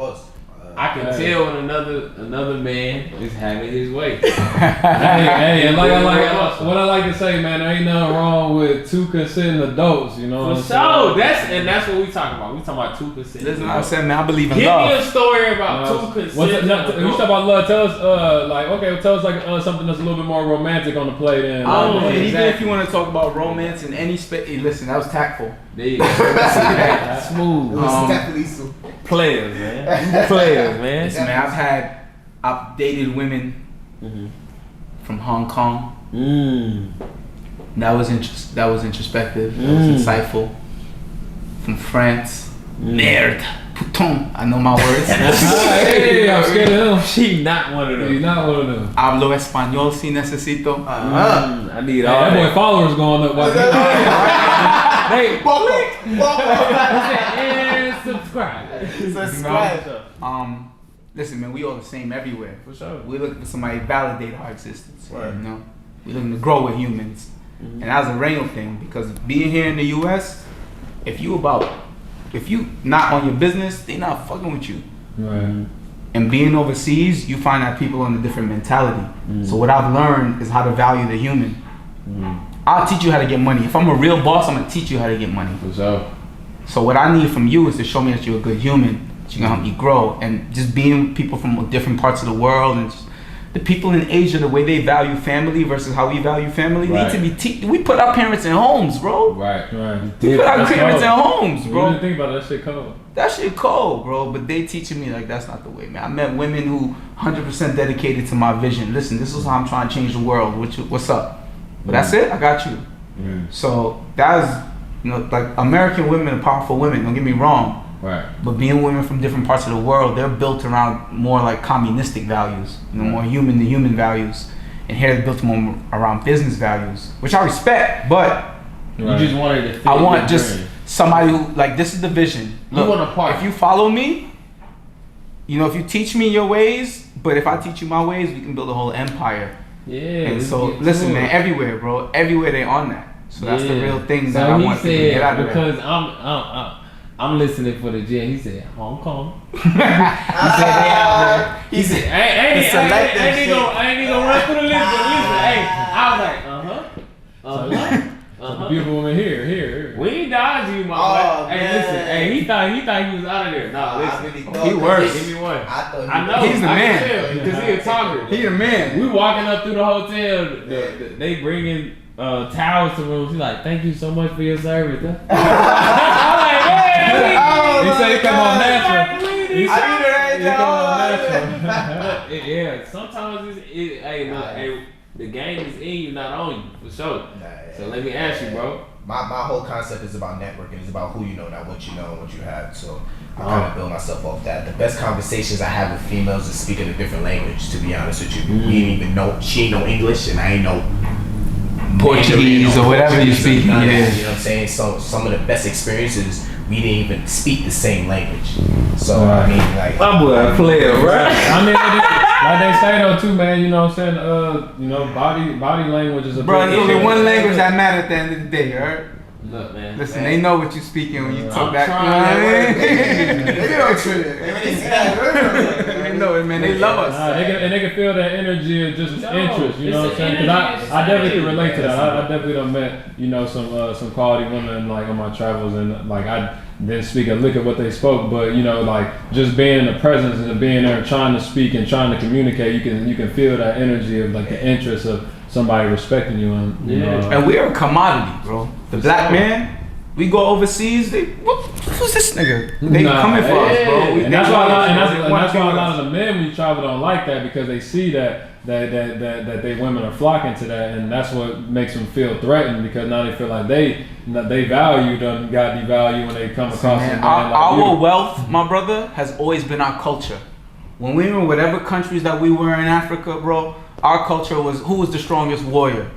I can tell when another man is having his way. hey, and what I like to say, man, there ain't nothing wrong with two consenting adults, you know. For sure, that's what we talking about. We talking about two consenting. Listen, I said, man, I believe in love. Give me a story about two consenting. You talk about love. Tell us, tell us something that's a little bit more romantic on the plate. Then, even if you want to talk about romance in any space, listen, that was tactful. There you go. Smooth. Players, man. Players, man. Listen, man, I've dated women from Hong Kong. That was introspective. That was insightful. From France. Merde. Putain. I know my words. Hey, I'm scared of him. She not one of them. He's not one of them. Hablo español si necesito. I need all that. Boy, followers going up. And subscribe. Listen, man, we all the same everywhere. For sure. We looking for somebody to validate our existence. Right. You know, we looking to grow with humans, and that's a real thing because being here in the U.S., if you not on your business, they not fucking with you. Right. And being overseas, you find that people on a different mentality. So what I've learned is how to value the human. I'll teach you how to get money. If I'm a real boss, I'm gonna teach you how to get money. For sure. So what I need from you is to show me that you're a good human, that you're gonna help me grow, and just being with people from different parts of the world, and just the people in Asia, the way they value family versus how we value family, need to be we put our parents in homes, bro. Right. We put our parents in homes, bro. We didn't think about that shit cold. That shit cold, bro. But they teaching me like that's not the way, man. I met women who 100% dedicated to my vision. Listen, this is how I'm trying to change the world. What's up? But that's it. I got you. So that was, like American women are powerful women. Don't get me wrong. Right. But being women from different parts of the world, they're built around more like communistic values, more human to human values. And here they're built more around business values, which I respect. But you just wanted to. I want just somebody who like this is the vision. Look, you want a part. If you follow me, if you teach me your ways, but if I teach you my ways, we can build a whole empire. Yeah. And so listen, man, everywhere, bro, everywhere they on that. So that's the real thing that I want to get out of because I'm listening for the gym. He said Hong Kong. He said they out there. He said I ain't gonna run through the list, but listen, I was like, The beautiful woman here. We ain't dodge you, my boy. Hey, listen. Hey, he thought he was out of there. No, listen. He works. Give me one. I know. He's the man. Because he a talker. He the man. We walking up through the hotel. They bringing towels to rooms. He's like, thank you so much for your service. I'm like, he said he come on natural. He come on natural. Yeah, sometimes the game is in you, not on you, for sure. So let me ask you, bro. my whole concept is about networking. It's about who you know, not what you know and what you have. So I kind of build myself off that. The best conversations I have with females is speaking a different language. To be honest with you, we didn't even know she ain't know English and I ain't know Portuguese or whatever you speak. Yeah, you know what I'm saying. So some of the best experiences we didn't even speak the same language. So I mean, like my boy a player, right? I mean, like they say though too, man. You know what I'm saying? You know, body language is a bro. big There's only issue. one language that matters at the end of the day, alright? Look, man. Listen, they know what you're speaking when you talk that. They know it, man. They love us. They can feel that energy of just interest. You know what I'm saying? Because I definitely can relate to that. I definitely done met, you know, some quality women like on my travels, and like I didn't speak a lick of what they spoke, but you know, like just being in the presence and being there and trying to speak and trying to communicate, you can feel that energy of like the interest of somebody respecting you, and you know. And we're a commodity, bro. The black man, we go overseas. Who's this nigga? They coming for us, bro. And that's why a lot of the men when you travel don't like that, because they see that they women are flocking to that, and that's what makes them feel threatened, because now they feel like they value them got devalued when they come across them. Our wealth, my brother, has always been our culture. When we were in whatever countries that we were in Africa, bro, our culture was who was the strongest warrior,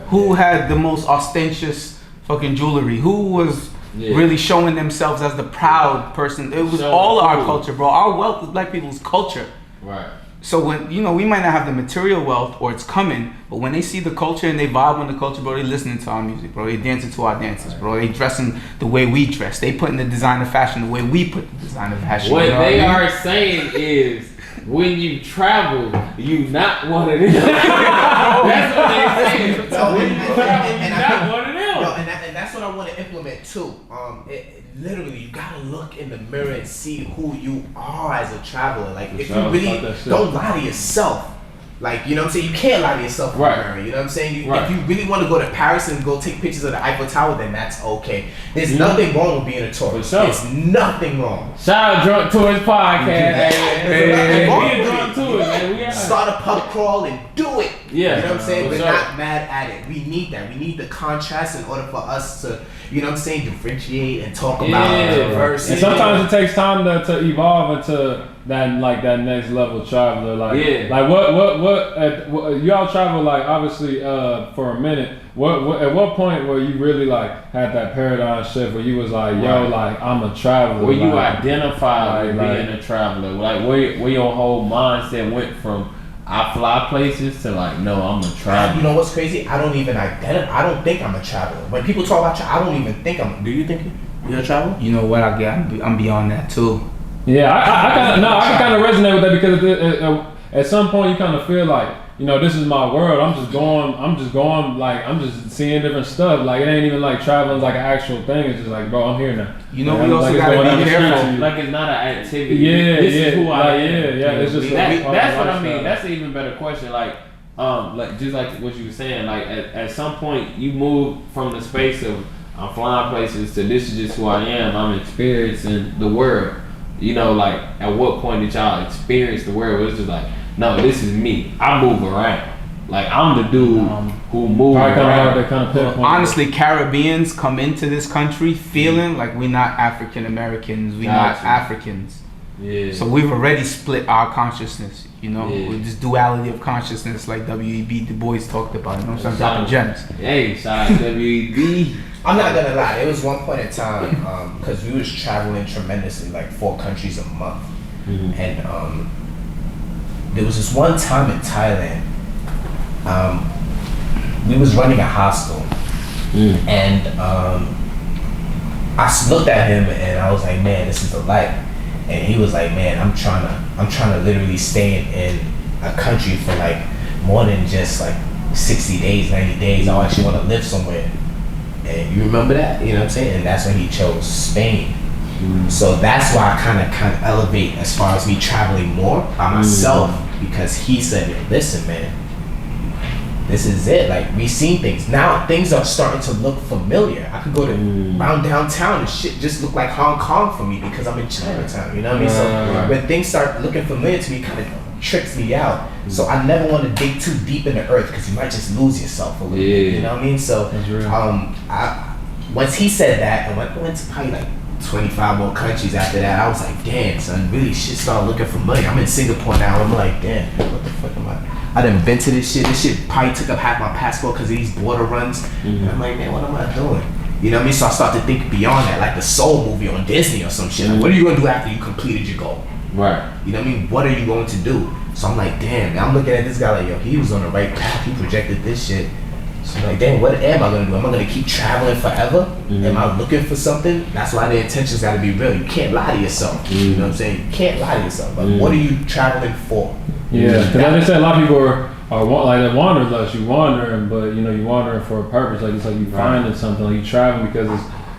who had the most ostentatious fucking jewelry, who was really showing themselves as the proud person. It was all our culture, bro. Our wealth is black people's culture. Right. So when, you know, we might not have the material wealth or it's coming, but when they see the culture and they vibe on the culture, bro, they listening to our music, bro. They dancing to our dances, bro. They dressing the way we dress. They putting the designer fashion the way we put the designer fashion. What you know they what I mean? are saying is, when you travel, you not one of them. That's what they saying. When you travel, you not one of them. And that's what I want to implement too. Literally, you gotta look in the mirror and see who you are as a traveler. Like, if you really don't lie to yourself, like, you know what I'm saying? You can't lie to yourself in the mirror. You know what I'm saying? If you really want to go to Paris and go take pictures of the Eiffel Tower, then that's okay. There's nothing wrong with being a tourist. There's nothing wrong. Shout out Drunk Tourist Podcast. We a drunk tourist, man. Start a pub crawl and do it. Yeah. You know what I'm saying? We're not mad at it. We need that. We need the contrast in order for us to, you know what I'm saying, differentiate and talk about diversity. And sometimes it takes time to evolve into that next level traveler. Like, like what y'all travel, like, obviously for a minute. At what point where you really like had that paradigm shift where you was like, yo, like, I'm a traveler? Where you identified with being a traveler, like where your whole mindset went from I fly places to like, no, I'm a traveler. You know what's crazy? I don't think I'm a traveler. When people talk about I don't even think do you think you're a traveler? You know what? I'm beyond that too. Yeah, I can kind of resonate with that, because at some point you kind of feel like, you know, this is my world. I'm just going, like, I'm just seeing different stuff. Like, it ain't even like traveling like an actual thing. It's just like, bro, I'm here now. You know, we also gotta be careful. Like, it's not an activity. This is who I am. Yeah, it's just that's what I mean. That's an even better question. Like just like what you were saying. Like, at some point, you move from the space of I'm flying places to this is just who I am. I'm experiencing the world. You know, like, at what point did y'all experience the world? It was just like, no, this is me. I move around. Like, I'm the dude who moves around. Honestly, Caribbeans come into this country feeling like we're not African Americans. We're not Africans. Yeah. So we've already split our consciousness, you know, with this duality of consciousness, like W.E.B. Du Bois talked about. You know, some dropping gems. Hey, shout out W.E.B. I'm not gonna lie. It was one point in time because we was traveling tremendously, like 4 countries a month, and there was this one time in Thailand. We was running a hostel, and I looked at him and I was like, man, this is the life. And he was like, man, I'm trying to literally stay in a country for like more than just like 60 days, 90 days. I actually want to live somewhere. And you remember that? You know what I'm saying? And that's when he chose Spain. So that's why I kind of elevate as far as me traveling more by myself, because he said, listen, man, this is it. Like, we seen things. Now things are starting to look familiar. I could go to around downtown and shit just look like Hong Kong for me because I'm in Chinatown. You know what I mean? So when things start looking familiar to me, it kind of tricks me out. So I never want to dig too deep in the earth because you might just lose yourself a little bit. You know what I mean? So once he said that, and went to probably like 25 more countries after that, I was like, damn, son, really shit started looking familiar. I'm in Singapore now. I'm like, damn, what the fuck am I done been to this shit. This shit probably took up half my passport because of these border runs. And I'm like, man, what am I doing? You know what I mean? So I start to think beyond that, like the Soul movie on Disney or some shit. Like, what are you gonna do after you completed your goal? Right. You know what I mean? What are you going to do? So I'm like, damn, man, I'm looking at this guy like, yo, he was on the right path. He projected this shit. So I'm like, damn, what am I gonna do? Am I gonna keep traveling forever? Am I looking for something? That's why the intentions gotta be real. You can't lie to yourself. You know what I'm saying? You can't lie to yourself. Like, what are you traveling for? Yeah, because I just say a lot of people are like wanderlust. You wandering, but you know you wandering for a purpose. Like it's like you finding something. Like you traveling because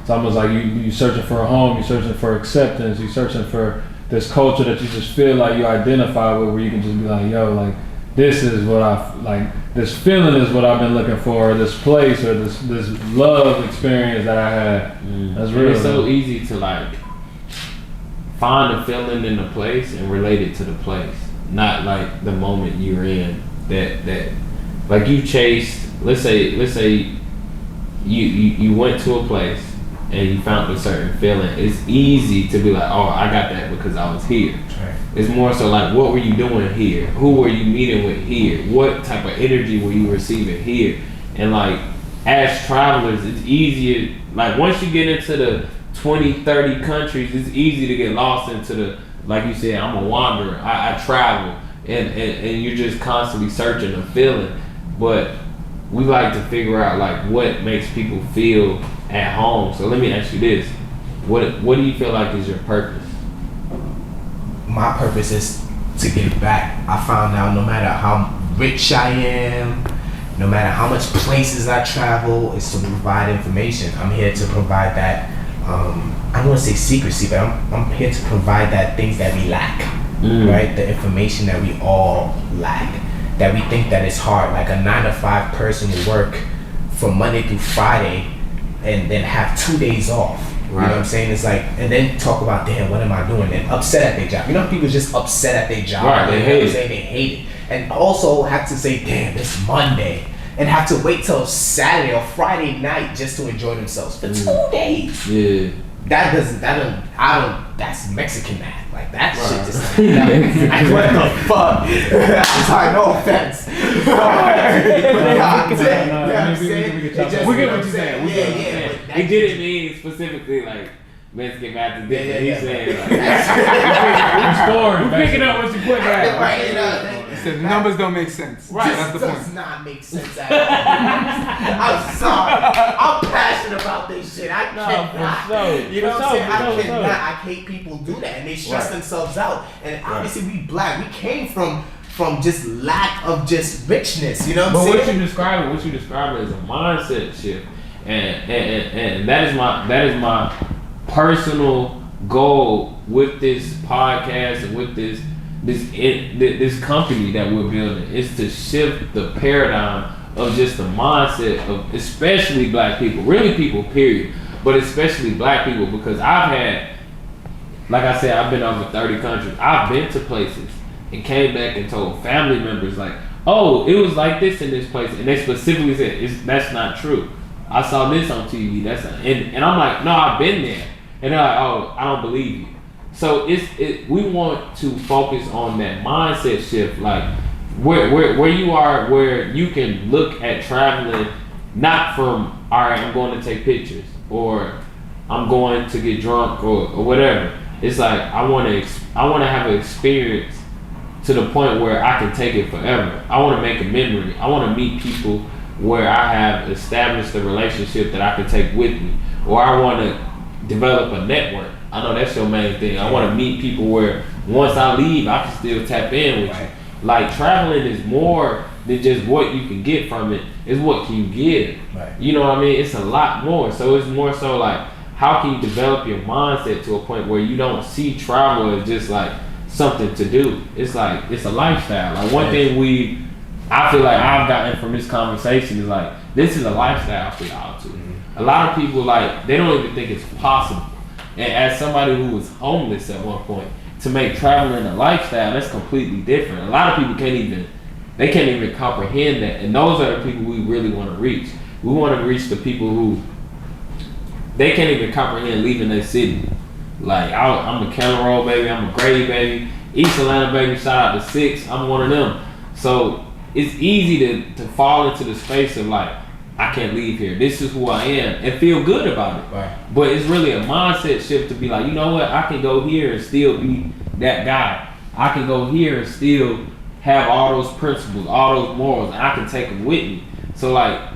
it's almost like you searching for a home. You searching for acceptance. You searching for this culture that you just feel like you identify with, where you can just be like, yo, like this is what I like. This feeling is what I've been looking for. This place or this love experience that I had. That's real. It's so easy to like find a feeling in the place and relate it to the place, not like the moment you're in. That like you chased. Let's say you went to a place and you found a certain feeling. It's easy to be like, oh, I got that because I was here. Right. It's more so like, what were you doing here? Who were you meeting with here? What type of energy were you receiving here? And like, as travelers, it's easier, like once you get into the 20, 30 countries, it's easy to get lost into the, like you said, I'm a wanderer, I travel, and you're just constantly searching and feeling. But we like to figure out like what makes people feel at home. So let me ask you this. What do you feel like is your purpose? My purpose is to give back. I found out no matter how rich I am, no matter how much places I travel, is to provide information. I'm here to provide that, I don't want to say secrecy, but I'm here to provide that things that we lack, right? The information that we all lack, that we think that it's hard. Like a 9-to-5 person will work from Monday through Friday and then have 2 days off. Right. You know what I'm saying? It's like, and then talk about, damn, what am I doing? And upset at their job. You know, people just upset at their job. Right, they hate it. They hate it. And also have to say, damn, it's Monday. And have to wait till Saturday or Friday night just to enjoy themselves for 2 days. Yeah. That's Mexican math. Like, that shit just like, what the fuck? Sorry, no offense. We get what you're saying. Yeah. He didn't mean specifically like Mexican math. He's saying like, we're picking up what you put down. Right. The numbers don't make sense. Right. That's the point. Does not make sense at all. I'm sorry. I'm passionate about this shit. I cannot. You know what I'm saying? I cannot. I hate people do that and they stress themselves out. And obviously we black. We came from just lack of just richness. You know what I'm saying? But what you describe is a mindset shift, and that is my personal goal with this podcast and with this company that we're building, is to shift the paradigm of just the mindset of especially black people, really people period, but especially black people, because I've had, like I said, I've been over 30 countries. I've been to places and came back and told family members like, oh, it was like this in this place, and they specifically said that's not true. I saw this on TV. And I'm like, no, I've been there, and they're like, oh, I don't believe you. So we want to focus on that mindset shift, like where you are, where you can look at traveling not from, all right, I'm going to take pictures or I'm going to get drunk or whatever. It's like I want to have an experience to the point where I can take it forever. I want to make a memory. I want to meet people where I have established a relationship that I can take with me, or I want to develop a network. I know that's your main thing. I want to meet people where once I leave, I can still tap in with you. Like traveling is more than just what you can get from it. It's what can you give. Right. You know what I mean? It's a lot more. So it's more so like, how can you develop your mindset to a point where you don't see travel as just like something to do? It's like, it's a lifestyle. Like one thing I feel like I've gotten from this conversation is like, this is a lifestyle for y'all too. A lot of people, like, they don't even think it's possible. And as somebody who was homeless at one point, to make traveling a lifestyle, that's completely different. A lot of people can't even comprehend that. And those are the people we really want to reach. We want to reach the people they can't even comprehend leaving their city. Like I'm a Keller Road baby, I'm a Grady baby, East Atlanta baby. Shout out to 6. I'm one of them. So it's easy to fall into the space of like, I can't leave here. This is who I am, and feel good about it. Right. But it's really a mindset shift to be like, you know what? I can go here and still be that guy. I can go here and still have all those principles, all those morals, and I can take them with me. So like,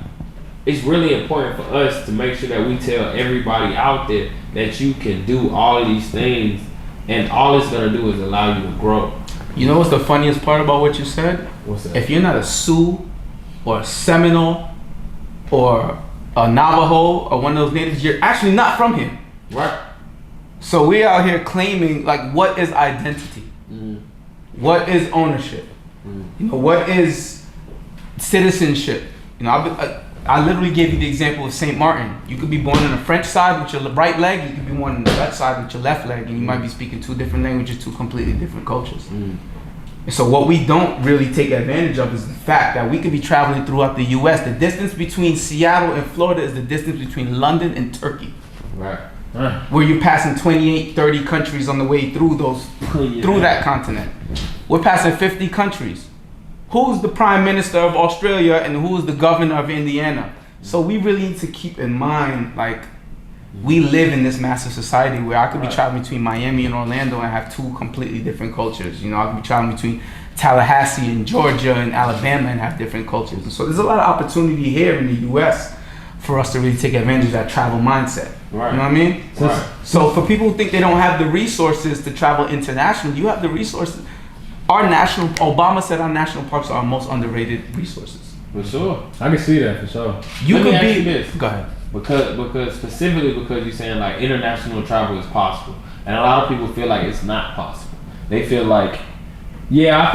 it's really important for us to make sure that we tell everybody out there that you can do all of these things, and all it's gonna do is allow you to grow. You know what's the funniest part about what you said? What's that? If you're not a Sioux or a Seminole or a Navajo or one of those natives, you're actually not from here. Right. So we out here claiming, like, what is identity? What is ownership? You know, what is citizenship? You know, I literally gave you the example of St. Martin. You could be born on the French side with your right leg. You could be born on the left side with your left leg, and you might be speaking 2 different languages, 2 completely different cultures. And so what we don't really take advantage of is the fact that we could be traveling throughout the U.S. The distance between Seattle and Florida is the distance between London and Turkey. Right. Where you're passing 28, 30 countries on the way through through that continent. We're passing 50 countries. Who's the prime minister of Australia and who's the governor of Indiana? So we really need to keep in mind, like, we live in this massive society where I could be traveling between Miami and Orlando and have 2 completely different cultures. You know, I could be traveling between Tallahassee and Georgia and Alabama and have different cultures. And so there's a lot of opportunity here in the US for us to really take advantage of that travel mindset. Right. You know what I mean? Right. So for people who think they don't have the resources to travel internationally, you have the resources. Obama said our national parks are our most underrated resources. For sure. I can see that for sure. You could be. This. Go ahead. Because specifically because you're saying like international travel is possible, and a lot of people feel like it's not possible. They feel like, yeah, I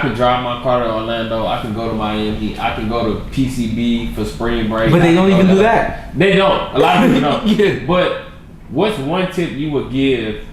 can drive my car to Orlando, I can go to Miami, I can go to PCB for spring break. But they don't even do that. They don't. A lot of people don't. Yeah. But what's one tip you would give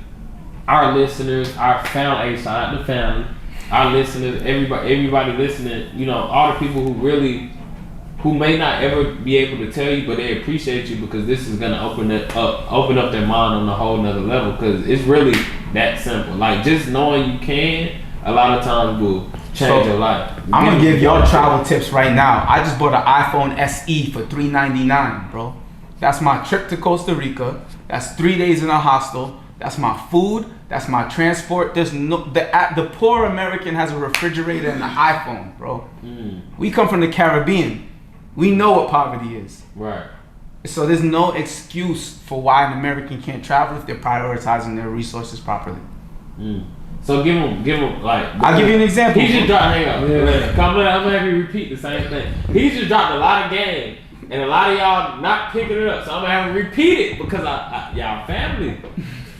our listeners, our family, shout out to family, our listeners, everybody listening, you know, all the people who may not ever be able to tell you, but they appreciate you because this is gonna open up their mind on a whole nother level, because it's really that simple. Like, just knowing you can, a lot of times will change your life. I'm gonna give y'all travel tips right now. I just bought an iPhone SE for $399, bro. That's my trip to Costa Rica. That's 3 days in a hostel. That's my food. That's my transport. There's the poor American has a refrigerator and an iPhone, bro. We come from the Caribbean. We know what poverty is. Right. So there's no excuse for why an American can't travel if they're prioritizing their resources properly. So give him like. I'll give you an example. He just dropped. Hang on. I'm gonna have you repeat the same thing. He just dropped a lot of game, and a lot of y'all not picking it up. So I'm gonna have him repeat it because y'all family.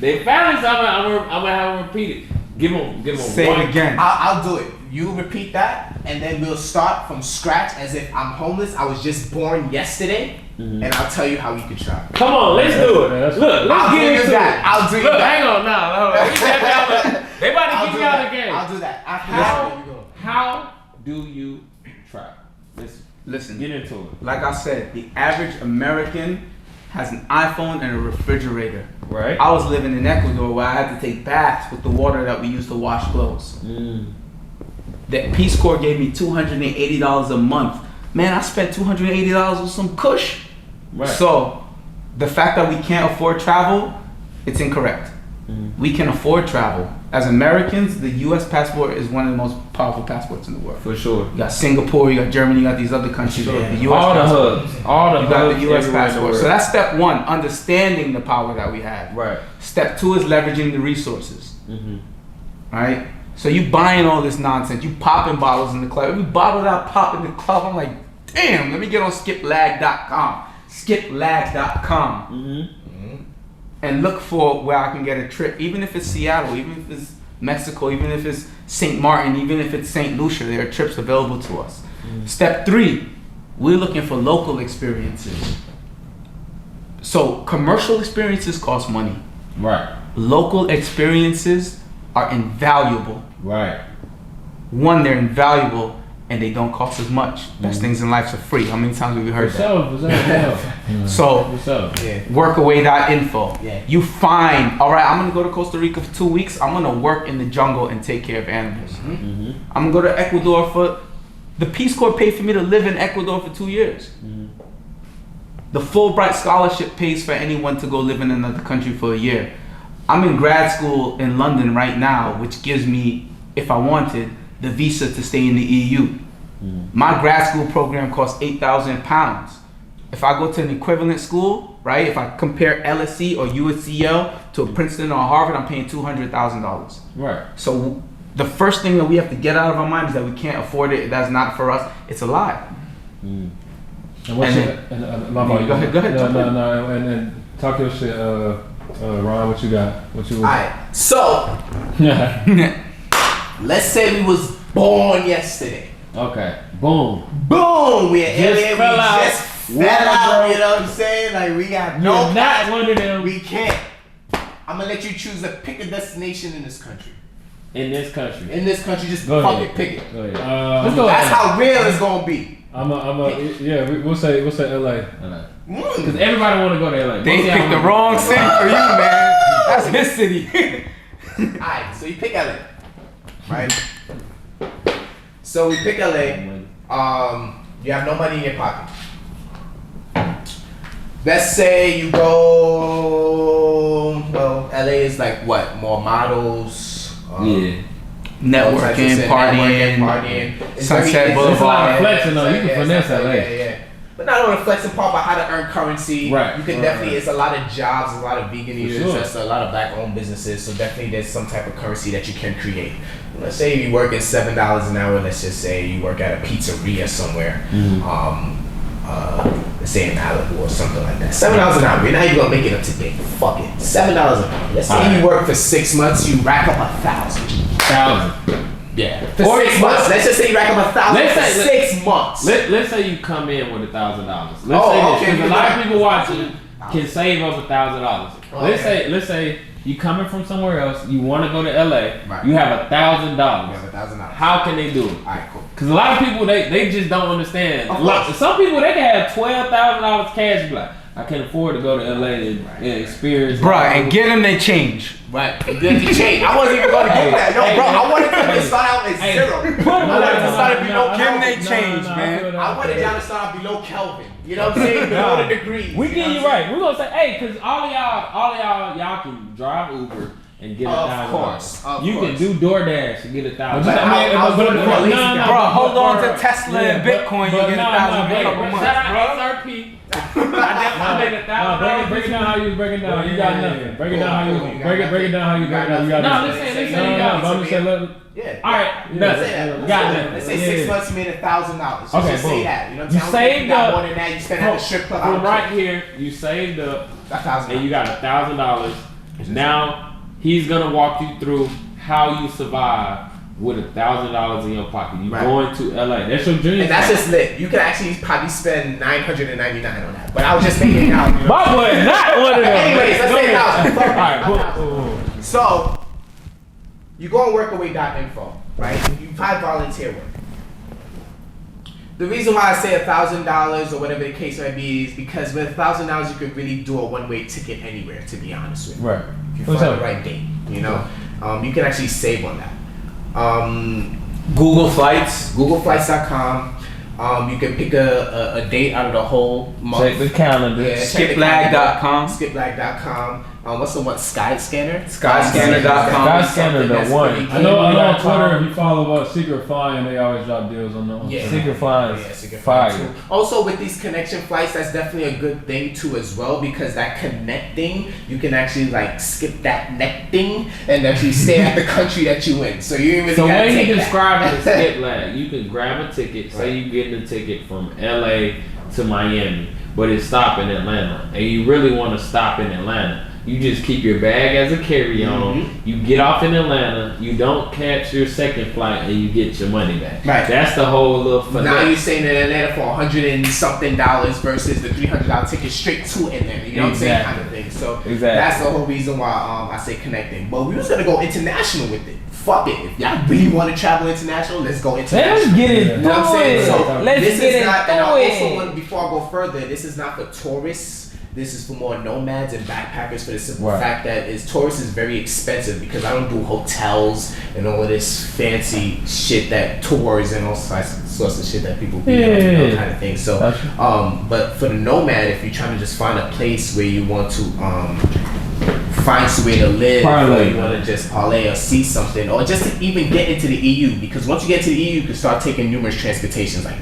They family, so I'm gonna have him repeat it. Give him. Say one. it again. I'll do it. You repeat that, and then we'll start from scratch as if I'm homeless. I was just born yesterday, and I'll tell you how you can travel. Come on, let's do it. Look, let's get into that. I'll do Look, that. hang on, no. They about to kick you out of the game. I'll do that. After How do you travel? Listen. Get into it. Like I said, the average American has an iPhone and a refrigerator. Right. I was living in Ecuador where I had to take baths with the water that we used to wash clothes. The Peace Corps gave me $280 a month. Man, I spent $280 on some kush. Right. So, the fact that we can't afford travel, it's incorrect. We can afford travel. As Americans, the U.S. passport is one of the most powerful passports in the world. For sure. You got Singapore, you got Germany, you got these other countries. Sure. The US all passport. the hubs. All the You got hubs. the U.S. everywhere in the passport. world. So that's step 1, understanding the power that we have. Right. Step 2 is leveraging the resources. Right? So you buying all this nonsense. You popping bottles in the club. Every bottle that I pop in the club, I'm like, damn, let me get on skiplag.com. Skiplag.com. And look for where I can get a trip. Even if it's Seattle, even if it's Mexico, even if it's St. Martin, even if it's St. Lucia, there are trips available to us. Step 3, we're looking for local experiences. So commercial experiences cost money. Right. Local experiences are invaluable. Right. One, they're invaluable, and they don't cost as much. Best things in life are free. How many times have we heard that? So, workaway.info. Yeah. You find, all right, I'm going to go to Costa Rica for 2 weeks. I'm going to work in the jungle and take care of animals. Mm-hmm. I'm going to go to Ecuador the Peace Corps paid for me to live in Ecuador for 2 years. Mm-hmm. The Fulbright scholarship pays for anyone to go live in another country for a year. I'm in grad school in London right now, which gives me, if I wanted, the visa to stay in the EU. My grad school program costs £8,000. If I go to an equivalent school, right? If I compare LSE or USCL to a Princeton or Harvard, I'm paying $200,000. Right. So the first thing that we have to get out of our mind is that we can't afford it. That's not for us. It's a lie. And what's go ahead. No, and talk your shit, Ron. What you got? Alright, so let's say we was born yesterday. Okay. Boom. Boom. We just fell out. You know what I'm saying? Like we got no. You're not one of them. We can't. I'm gonna let you choose to pick a destination in this country. In this country, just fuck it, pick it. Go ahead. That's how real it's gonna be. We'll say LA. Because everybody want to go to LA. They picked the wrong city for you, man. That's his city. Alright, so you pick LA, right? So we pick LA. You have no money in your pocket. Let's say you go. Well, LA is like what? More models. Networking, partying. Sunset Boulevard. It's a lot of flexing though. You can finesse LA. Yeah. But not only flexing part, but how to earn currency. Right. You can definitely. It's a lot of jobs, a lot of vegan eaters, sure. just a lot of black-owned businesses. So definitely, there's some type of currency that you can create. Let's say you work at $7 an hour. Let's just say you work at a pizzeria somewhere. Let's say in Malibu or something like that. $7 an hour. Now you're gonna make it up today. Fuck it. $7 an hour. Let's say you work for 6 months. You rack up $1,000. Yeah. For 6 months. Let's just say you rack up $1,000 for 6 months. Let's say you come in with $1,000. Let's say this because a lot of people watching can save up $1,000. Let's say you coming from somewhere else. You want to go to LA. Right. You have $1,000. How can they do it? Alright, cool. Because a lot of people they just don't understand. Some people they can have $12,000 cash. Be like, I can't afford to go to LA and experience. Bruh, and get them their change. Right. Get the change. I wasn't even going to get that. No, bro. I wanted them to start out at zero. I wanted to start below. Give them their change, man. I wanted y'all to start out below Kelvin. You know what I'm saying? Below the degrees. We get you right. We're gonna say, hey, because all of y'all can drive Uber and get $1,000. You can do DoorDash and get $1,000. Bro, hold on to Tesla and Bitcoin. You get $1,000 in a couple months. Shout out SRP. I made $1,000. Break it down how you break it down. You got nothing. Break it down how you break it down. You got nothing. No, let's say you got nothing. Yeah. All right. Nothing. Got nothing. Let's say 6 months you made $1,000. Okay, just say that. You know what I'm saying? You saved up. More than that, you spent at the strip club. From right here, you saved up, and you got $1,000. Now he's gonna walk you through how you survive with $1,000 in your pocket. You going to LA? That's your dream. And that's just lit. You could actually probably spend $999 on that. But I was just making it out. You know? My boy, not one of them. Anyways, let's say $1,000. Alright, so you go on workaway.info, right? You find volunteer work. The reason why I say $1,000 or whatever the case might be is because with $1,000 you could really do a one-way ticket anywhere. To be honest with you, right? If you find the right date, you know, you can actually save on that. Google Flights, Googleflights.com. You can pick a date out of the whole month. Check the calendar. Yeah, Skiplag.com. Skiplag.com. What's the one? Skyscanner? Skyscanner.com. Skyscanner, the one. I know on Twitter, if you follow Secret Flying, they always drop deals on them. Yeah. Secret Flying. Yeah, Secret Fire. Flying too. Also, with these connection flights, that's definitely a good thing too as well, because that connecting, you can actually like skip that neck thing and actually stay at the country that you in. So you really gotta when take you that. describe it as skip lag, you can grab a ticket. Say you getting a ticket from LA to Miami, but it stop in Atlanta, and you really want to stop in Atlanta. You just keep your bag as a carry-on. You get off in Atlanta. You don't catch your second flight, and you get your money back. Right. That's the whole little finesse. Now you're saying in Atlanta for $100 and something versus the $300 ticket straight to Atlanta. You know what I'm saying? Kind of thing. So So that's the whole reason why I say connecting. But we was gonna go international with it. Fuck it. If y'all really want to travel international, let's go international. Let's get it. You know what I'm saying? So let's this get is it. not, and I also want, before I go further, this is not for tourists. This is for more nomads and backpackers, for the simple fact that tourists is very expensive, because I don't do hotels and all of this fancy shit that tours and all sorts of shit that people do, kind of thing. So, but for the nomad, if you're trying to just find a place where you want to find somewhere to live, or you want to just parlay or see something, or just to even get into the EU, because once you get to the EU, you can start taking numerous transportations like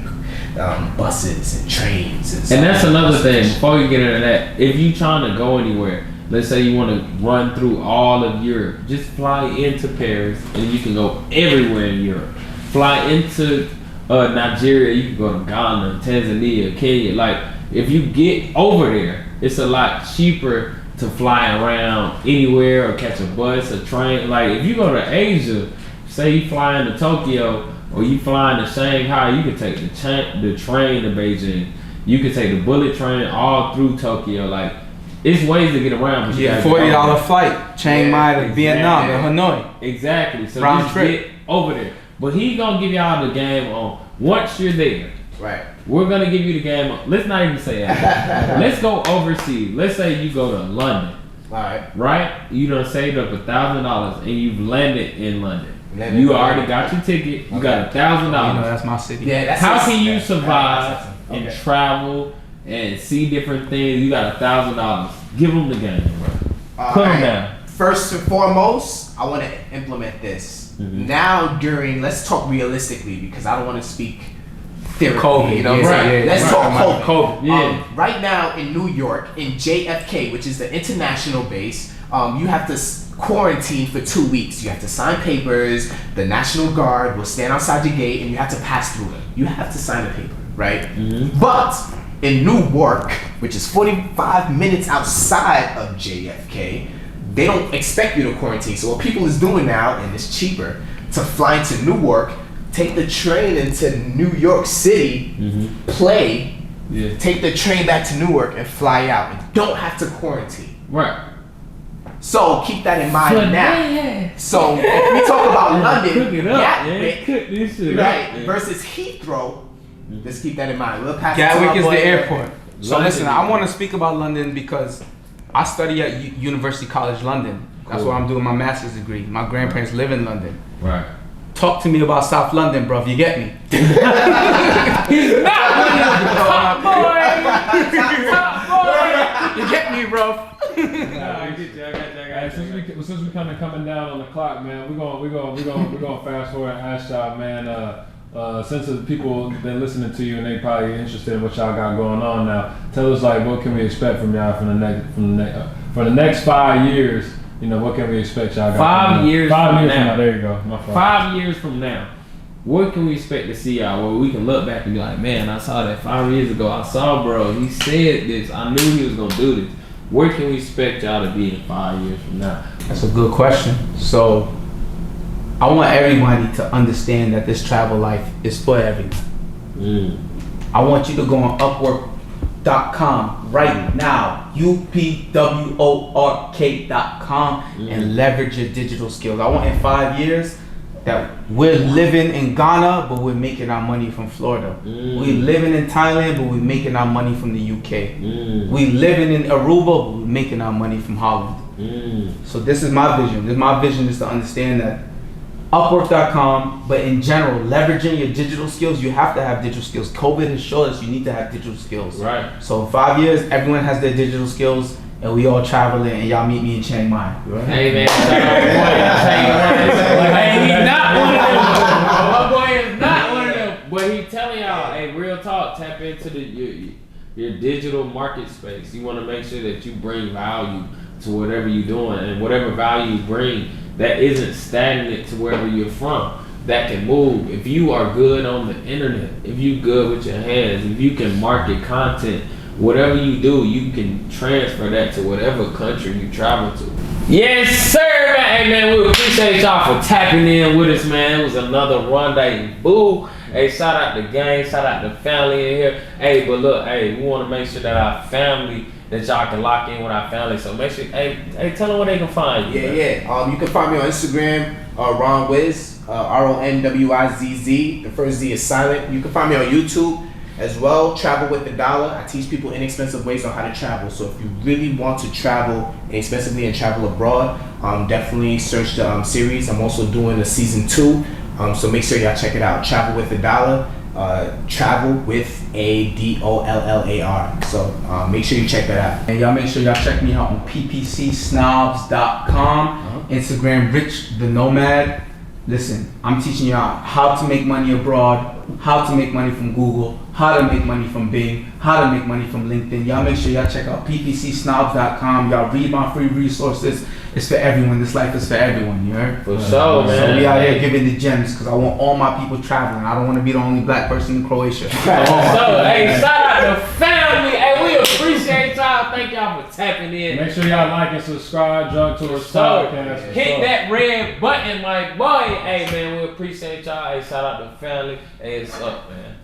buses and trains and that's another thing. Before you get into that, if you trying to go anywhere, let's say you want to run through all of Europe, just fly into Paris and you can go everywhere in Europe. Fly into Nigeria, you can go to Ghana, Tanzania, Kenya. Like, if you get over there, it's a lot cheaper to fly around anywhere or catch a bus, a train. Like, if you go to Asia, say you fly into Tokyo, or you flying to Shanghai, you can take the train to Beijing. You can take the bullet train all through Tokyo. Like, it's ways to get around. Yeah, $40 flight, Chiang Mai to Vietnam to Hanoi. Exactly. So round just trip. get over there. But he gonna give y'all the game on once you're there. Right. We're gonna give you the game on. Let's not even say that. Let's go overseas. Let's say you go to London. Alright. Right? You done saved up $1,000 and you've landed in London. You already got your ticket. You got $1,000. You know, that's my city. Yeah, that's how can you survive and travel and see different things? You got $1,000. Give them the game, bro. Put them down. First and foremost, I want to implement this. Now, let's talk realistically, because I don't want to speak theory. COVID, you know, let's talk COVID. Right now in New York, in JFK, which is the international base, you have to quarantine for 2 weeks. You have to sign papers. The National Guard will stand outside your gate, and you have to pass through it. You have to sign a paper, right? But in Newark, which is 45 minutes outside of JFK, they don't expect you to quarantine. So what people is doing now, and it's cheaper, to fly into Newark, take the train into New York City, take the train back to Newark, and fly out, and don't have to quarantine. Right. So keep that in mind now. So if we talk about London, versus Heathrow, let's keep that in mind. We'll pass Gatwick is the airport. So listen, I want to speak about London because I study at University College London. That's where I'm doing my master's degree. My grandparents live in London. Right. Talk to me about South London, bro. If you get me. He's not one of the top boy. You get me, bro. Since we kind of coming down on the clock, man, we're gonna fast forward and ask y'all, man. Since the people been listening to you and they probably interested in what y'all got going on now, tell us like what can we expect from y'all for the next 5 years. You know, what can we expect y'all got? 5 years. 5 years from now. now. There you go. My fault. 5 years from now, what can we expect to see y'all? Where we can look back and be like, man, I saw that 5 years ago. I saw bro. He said this. I knew he was gonna do this. Where can we expect y'all to be in 5 years from now? That's a good question. So I want everybody to understand that this travel life is for everyone. I want you to go on Upwork.com right now, UPWORK.com, and leverage your digital skills. I want in 5 years that we're living in Ghana, but we're making our money from Florida. We're living in Thailand, but we're making our money from the UK. We're living in Aruba, but we're making our money from Holland. So this is my vision. My vision is to understand that Upwork.com, but in general, leveraging your digital skills, you have to have digital skills. COVID has showed us you need to have digital skills. Right. So in 5 years, everyone has their digital skills, and we all traveling, and y'all meet me in Chiang Mai. Right? Hey man, shout out to hey, he's not one of them. My boy is not one of them. But he telling y'all, hey, real talk, tap into your digital market space. You want to make sure that you bring value to whatever you're doing, and whatever value you bring that isn't stagnant to wherever you're from, that can move. If you are good on the internet, if you good with your hands, if you can market content, whatever you do, you can transfer that to whatever country you travel to. Yes, sir, man. Hey, man, we appreciate y'all for tapping in with us, man. It was another rendezvous. Hey, shout out to gang, shout out to family in here. Hey, but look, hey, we want to make sure that our family that y'all can lock in with our family. So make sure, hey, tell them where they can find you. Yeah. You can find me on Instagram, Ron Wiz, RONWIZZ. The first Z is silent. You can find me on YouTube as well. Travel with the Dollar. I teach people inexpensive ways on how to travel. So if you really want to travel inexpensively and travel abroad, definitely search the series. I'm also doing a season 2. So make sure y'all check it out. Travel with the Dollar. Travel with a DOLLAR. So make sure you check that out. And y'all make sure y'all check me out on ppcsnobs.com, Instagram Rich the Nomad. Listen, I'm teaching y'all how to make money abroad, how to make money from Google, how to make money from Bing, how to make money from LinkedIn. Y'all make sure y'all check out ppcsnobs.com. Y'all read my free resources. It's for everyone. This life is for everyone, you heard? For sure, man. So we out here giving the gems because I want all my people traveling. I don't want to be the only black person in Croatia. Hey, shout out to family. Hey, we appreciate y'all. Thank y'all for tapping in. Make sure y'all like and subscribe. Drug Tours Podcast. Hit that red button, my boy. Hey, man, we appreciate y'all. Hey, shout out to family. Hey, it's up, man.